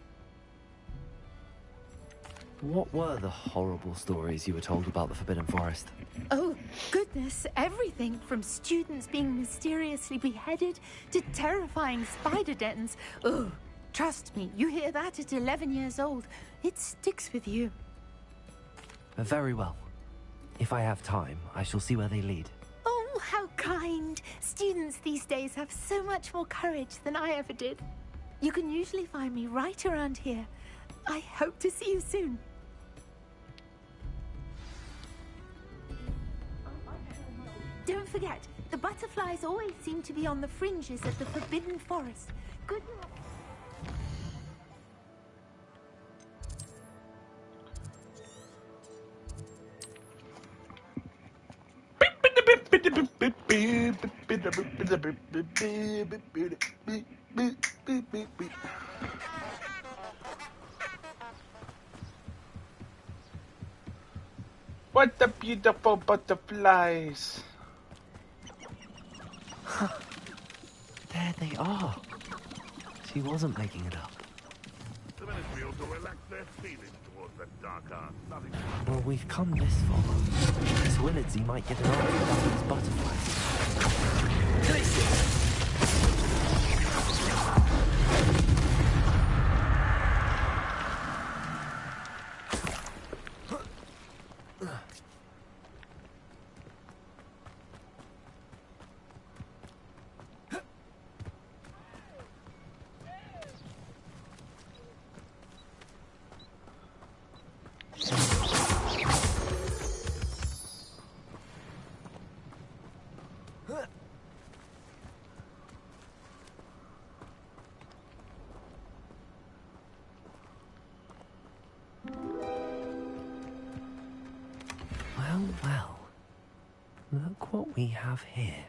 What were the horrible stories you were told about the Forbidden Forest? Oh, goodness, everything from students being mysteriously beheaded to terrifying spider dens. Oh, trust me, you hear that at 11 years old, it sticks with you. Very well. If I have time, I shall see where they lead. Oh, how kind. Students these days have so much more courage than I ever did. You can usually find me right around here. I hope to see you soon. Don't forget, the butterflies always seem to be on the fringes of the Forbidden Forest. Good luck. What the beautiful butterflies! There they are. She wasn't making it up. The military ought to relax their feelings towards that dark art. Nothing. Well, we've come this far. Miss Willardsey might get an answer about these butterflies. Well, look what we have here.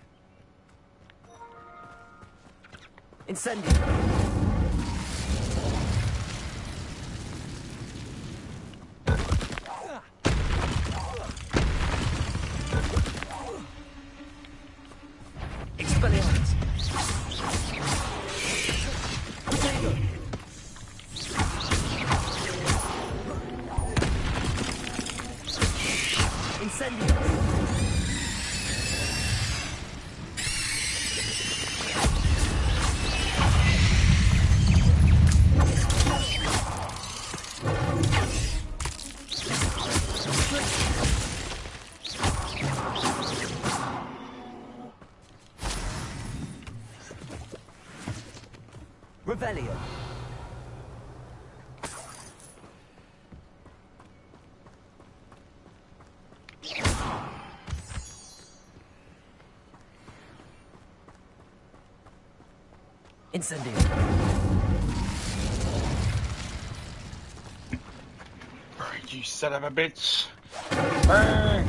Incendio! Expelliarmus! Incendio! Revelio. Incendio. You son of a bitch! Burn!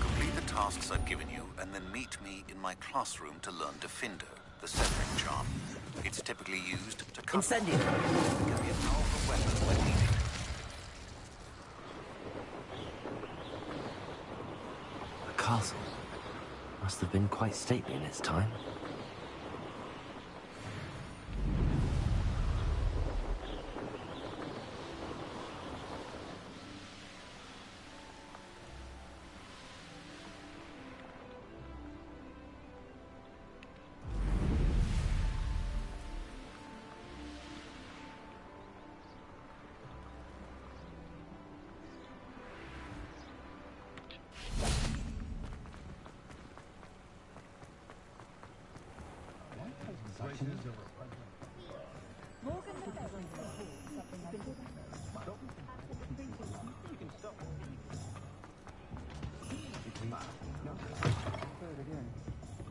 Complete the tasks I've given you, and then meet me in my classroom to learn Defender, the centering charm. It's typically used to cover. Incendio. It can be a powerful weapon when needed. The castle must have been quite stately in its time.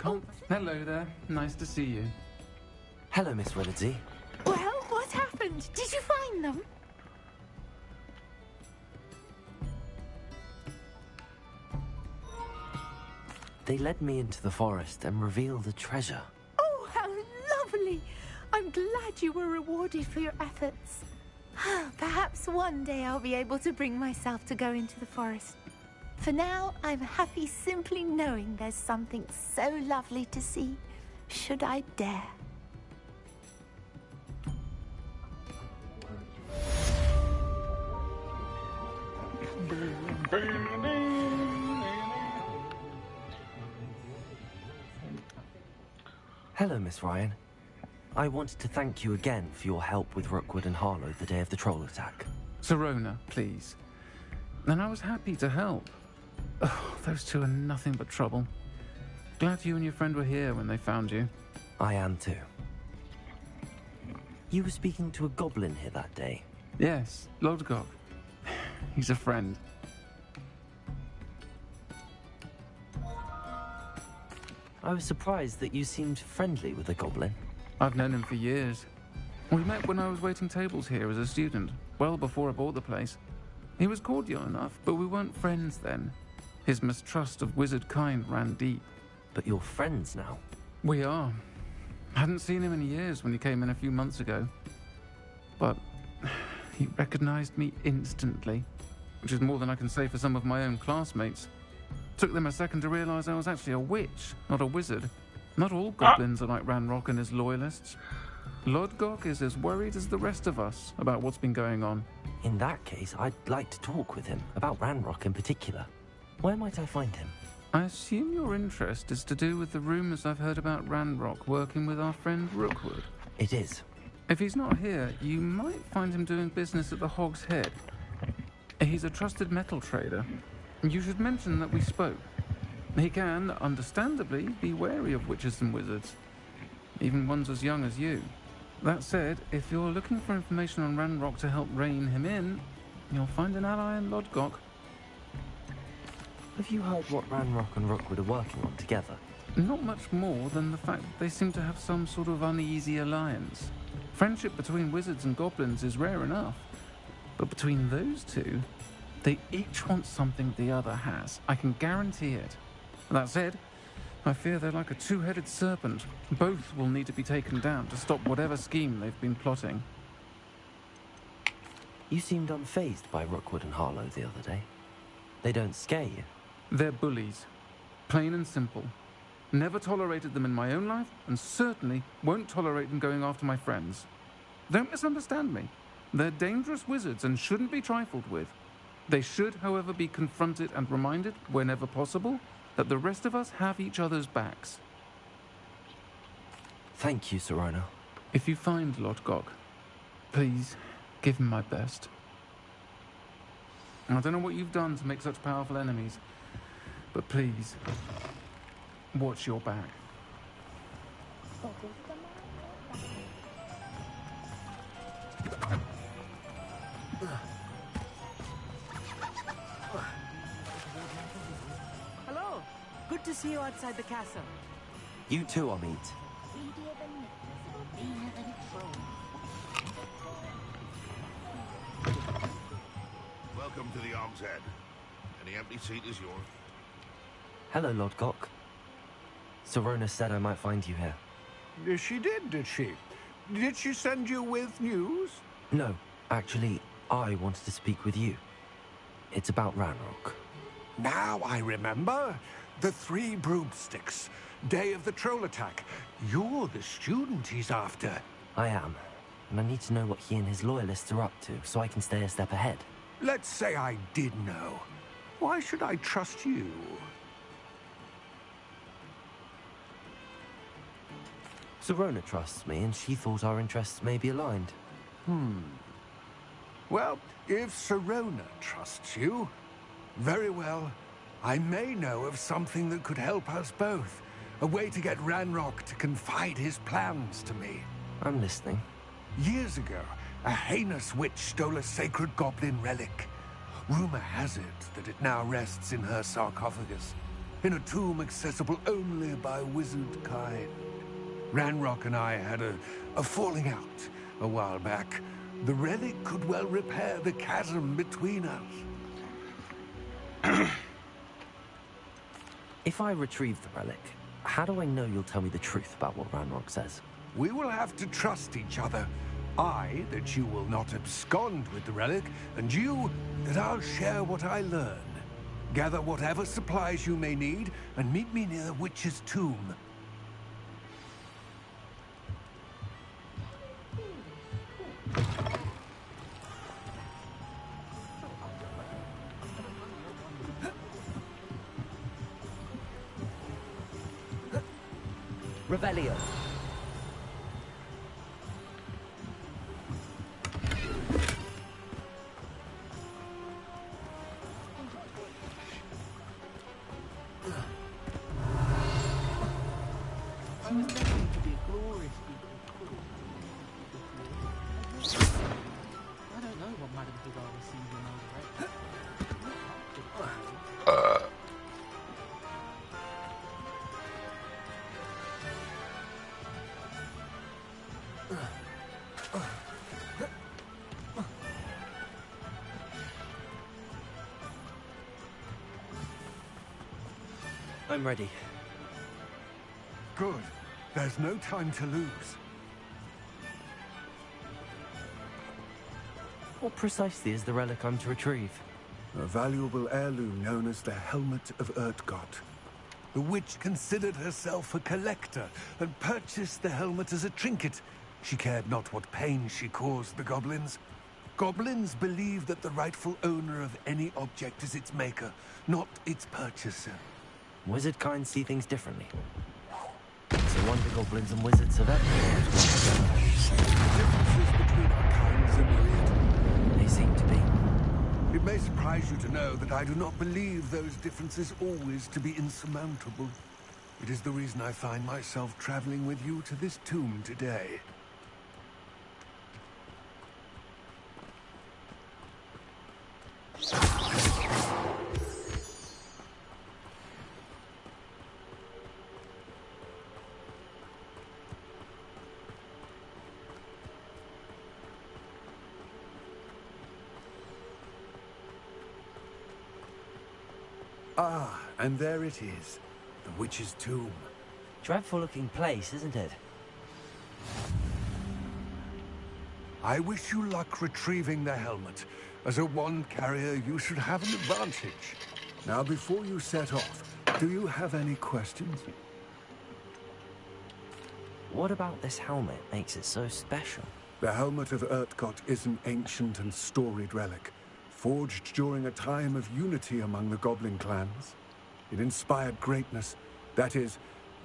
Oh, hello there. Nice to see you. Hello, Miss Willardsey. Well, what happened? Did you find them? They led me into the forest and revealed a treasure. Oh, how lovely! I'm glad you were rewarded for your efforts. Perhaps one day I'll be able to bring myself to go into the forest. For now, I'm happy simply knowing there's something so lovely to see, should I dare. Hello, Miss Ryan. I wanted to thank you again for your help with Rookwood and Harlow the day of the troll attack. Sirona, please. And I was happy to help. Oh, those two are nothing but trouble. Glad you and your friend were here when they found you. I am too. You were speaking to a goblin here that day? Yes, Lodgok. He's a friend. I was surprised that you seemed friendly with the goblin. I've known him for years. We met when I was waiting tables here as a student, well before I bought the place. He was cordial enough, but we weren't friends then. His mistrust of wizard kind ran deep. But you're friends now? We are. Hadn't seen him in years when he came in a few months ago. But he recognized me instantly, which is more than I can say for some of my own classmates. Took them a second to realize I was actually a witch, not a wizard. Not all goblins are like Ranrock and his loyalists. Lodgok is as worried as the rest of us about what's been going on. In that case, I'd like to talk with him, about Ranrock in particular. Where might I find him? I assume your interest is to do with the rumors I've heard about Ranrock working with our friend Rookwood. It is. If he's not here, you might find him doing business at the Hog's Head. He's a trusted metal trader. You should mention that we spoke. He can, understandably, be wary of witches and wizards, even ones as young as you. That said, if you're looking for information on Ranrock to help rein him in, you'll find an ally in Lodgok. Have you heard what Ranrock and Rookwood are working on together? Not much more than the fact that they seem to have some sort of uneasy alliance. Friendship between wizards and goblins is rare enough, but between those two, they each want something the other has. I can guarantee it. That said, I fear they're like a two-headed serpent. Both will need to be taken down to stop whatever scheme they've been plotting. You seemed unfazed by Rookwood and Harlow the other day. They don't scare you. They're bullies. Plain and simple. Never tolerated them in my own life, and certainly won't tolerate them going after my friends. Don't misunderstand me. They're dangerous wizards and shouldn't be trifled with. They should, however, be confronted and reminded, whenever possible, that the rest of us have each other's backs. Thank you, Sirona. If you find Lodgok, please give him my best. I don't know what you've done to make such powerful enemies, but please, watch your back. Hello. Good to see you outside the castle. You too, Amit. Welcome to the Hog's Head. Any empty seat is yours. Hello, Lodgok. Sirona said I might find you here. She did she? Did she send you with news? No, actually, I wanted to speak with you. It's about Ranrock. Now I remember. The 3 broomsticks. Day of the troll attack. You're the student he's after. I am, and I need to know what he and his loyalists are up to, so I can stay a step ahead. Let's say I did know. Why should I trust you? Sirona trusts me, and she thought our interests may be aligned. Well, if Sirona trusts you, very well. I may know of something that could help us both. A way to get Ranrock to confide his plans to me. I'm listening. Years ago, a heinous witch stole a sacred goblin relic. Rumor has it that it now rests in her sarcophagus, in a tomb accessible only by wizard kind. Ranrock and I had a falling out a while back. The relic could well repair the chasm between us. If I retrieve the relic, how do I know you'll tell me the truth about what Ranrock says? We will have to trust each other. I, that you will not abscond with the relic, and you, that I'll share what I learn. Gather whatever supplies you may need, and meet me near the witch's tomb. Revelio. I'm ready. Good. There's no time to lose. What precisely is the relic I'm to retrieve? A valuable heirloom known as the Helmet of Urtgott. The witch considered herself a collector and purchased the helmet as a trinket. She cared not what pain she caused the goblins. Goblins believe that the rightful owner of any object is its maker, not its purchaser. Wizard kind see things differently. It's a wonder goblins and wizards have ever Differences between our kinds are myriad. They seem to be. It may surprise you to know that I do not believe those differences always to be insurmountable. It is the reason I find myself traveling with you to this tomb today. Ah, and there it is. The witch's tomb. Dreadful looking place, isn't it? I wish you luck retrieving the helmet. As a wand carrier, you should have an advantage. Now, before you set off, do you have any questions? What about this helmet makes it so special? The Helmet of Urtgott is an ancient and storied relic, forged during a time of unity among the goblin clans. It inspired greatness, that is,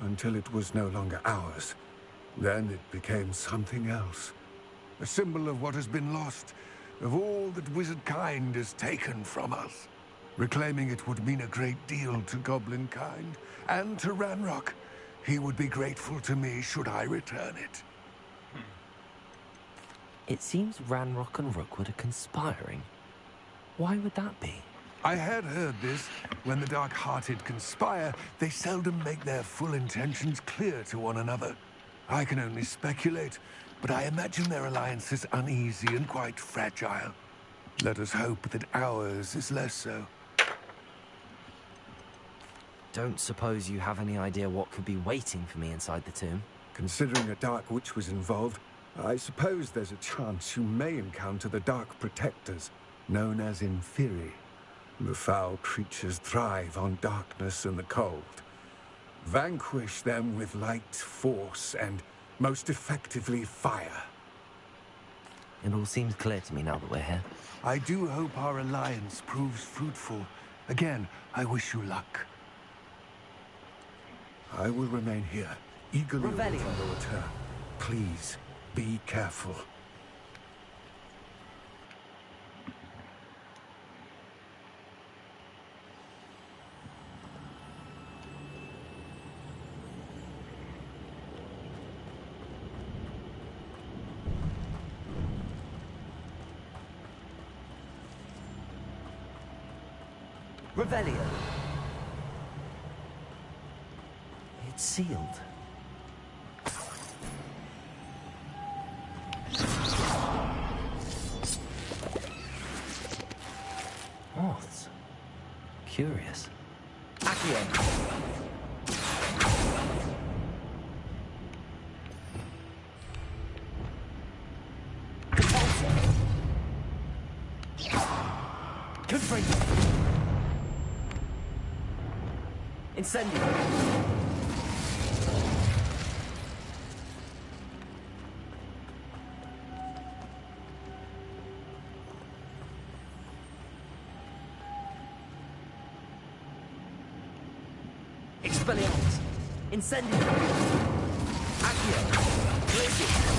until it was no longer ours. Then it became something else. A symbol of what has been lost, of all that wizard kind is taken from us. Reclaiming it would mean a great deal to goblin kind, and to Ranrock. He would be grateful to me should I return it. It seems Ranrock and Rookwood are conspiring. Why would that be? I had heard this. When the dark-hearted conspire, they seldom make their full intentions clear to one another. I can only speculate, but I imagine their alliance is uneasy and quite fragile. Let us hope that ours is less so. Don't suppose you have any idea what could be waiting for me inside the tomb? Considering a Dark Witch was involved, I suppose there's a chance you may encounter the Dark Protectors, known as Inferi. The foul creatures thrive on darkness and the cold. Vanquish them with light, force, and most effectively fire. It all seems clear to me now that we're here. I do hope our alliance proves fruitful. Again, I wish you luck. I will remain here, eagerly awaiting your return. Please, be careful. Revelio. It's sealed. Moths. Curious. Accio. Incendio. Expelliarmus. Incendio. Accio. Glacius.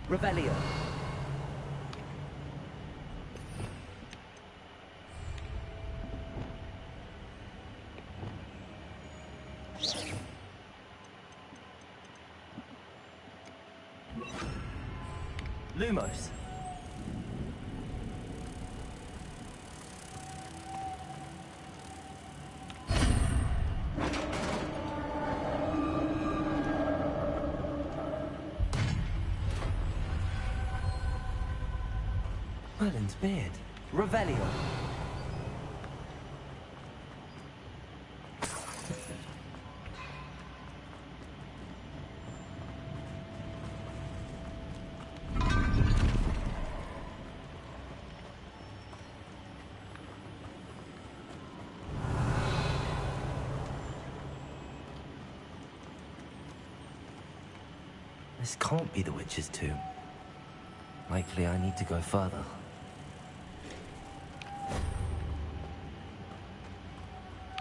Revelio. Lumos. Merlin's beard. Revelio. This can't be the witch's tomb. Likely I need to go further.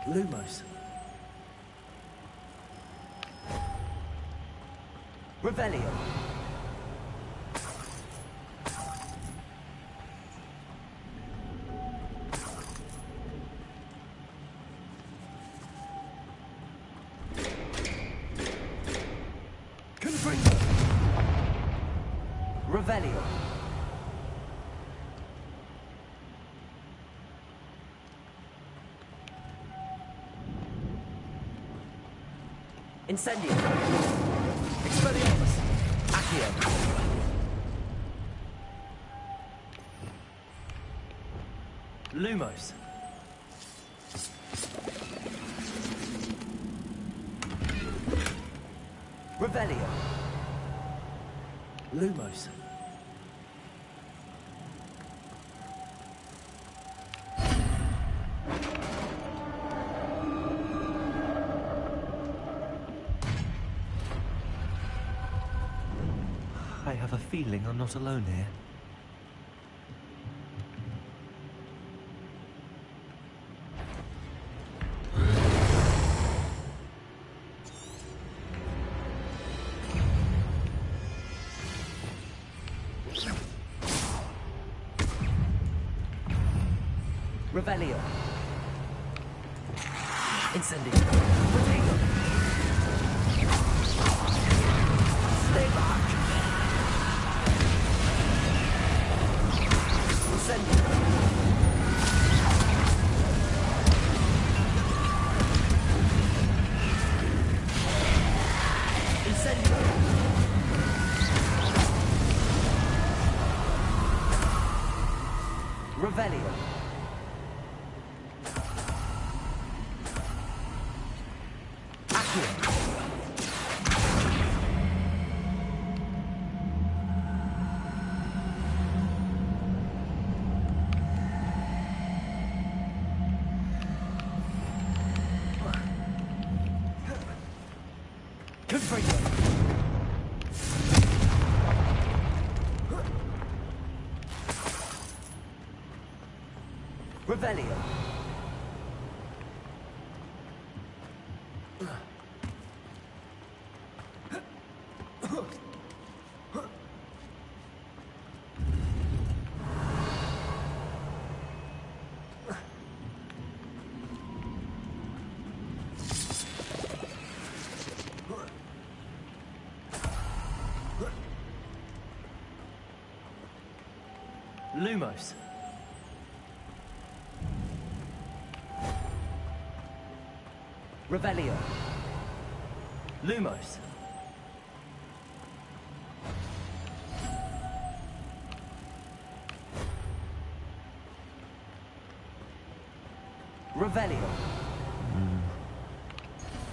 Lumos. Revelio. Revelio. Incendio. Expelliarmus. Accio. Lumos. Revelio. Lumos. I have a feeling I'm not alone here. Revelio. Incendio. Potato. Stay back. Incendio. Incendio. Revelio. Revelio. Lumos. Revelio. Lumos. Revelio.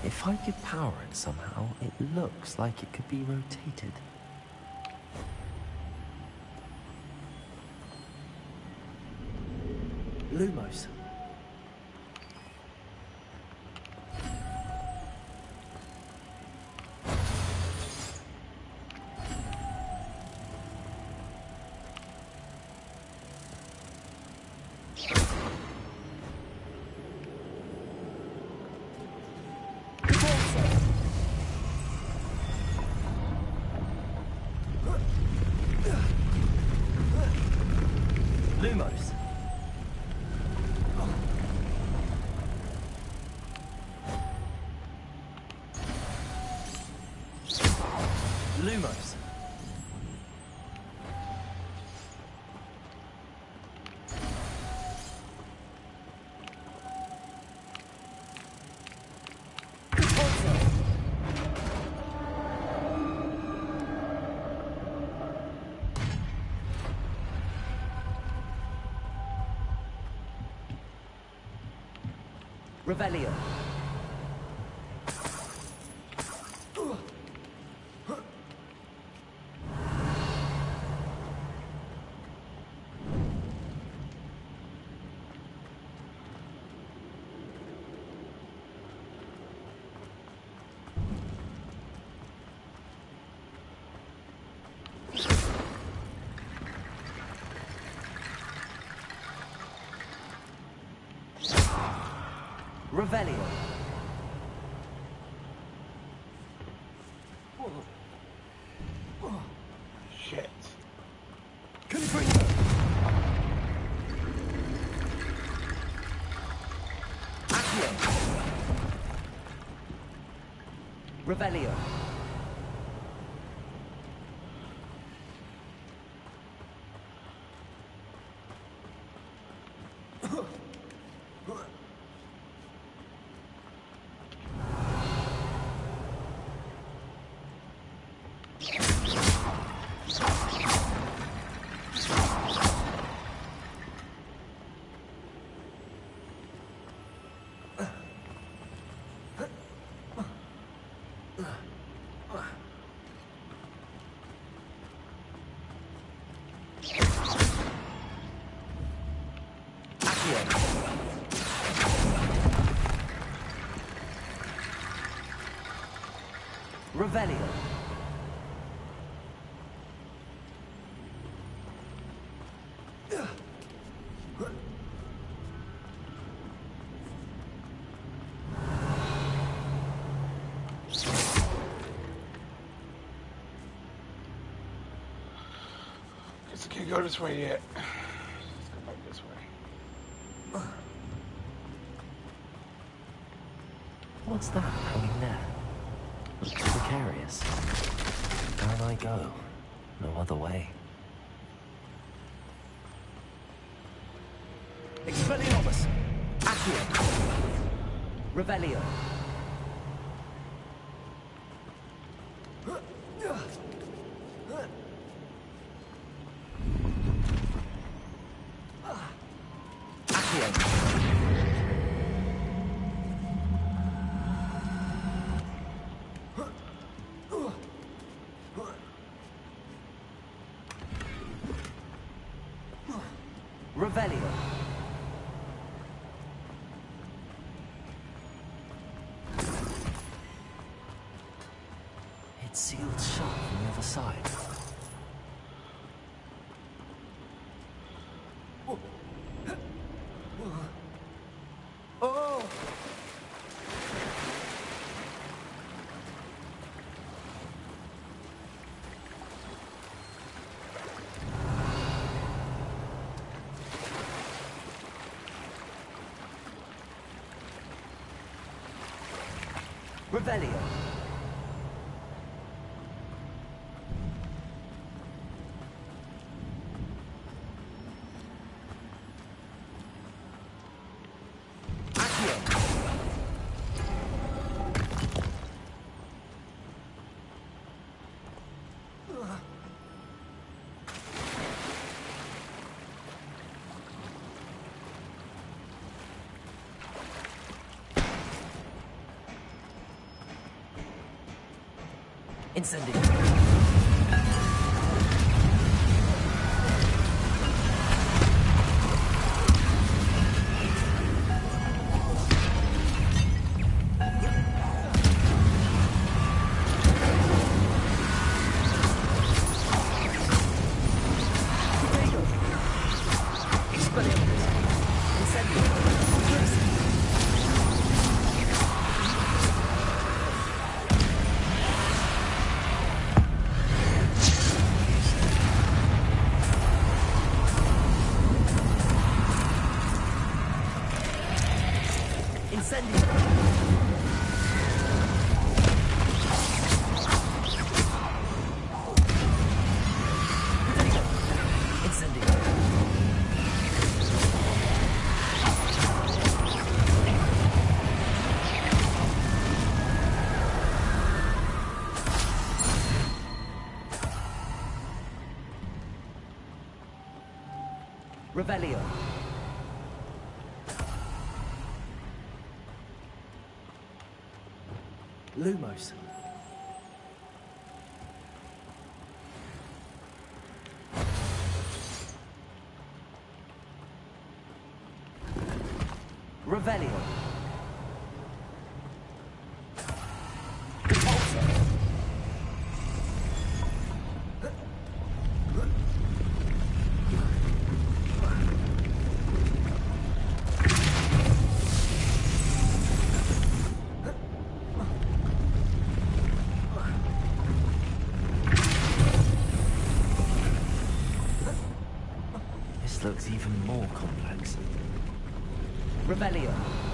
If I could power it somehow, it looks like it could be rotated. Lumos. Lumos. Lumos. Revelio. Revelio. Shit. Accio. Revelio. Revelio. Guess I can't go this way yet. Let's go back this way. What's that hanging there? Looks precarious. Down I go. No other way. Expelliarmus! Accio! Revelio! Revelio. It's sealed shut from the other side. Oh! Revelio. Incendio. Revelio. Lumos. Revelio. This looks even more complex. Revelio.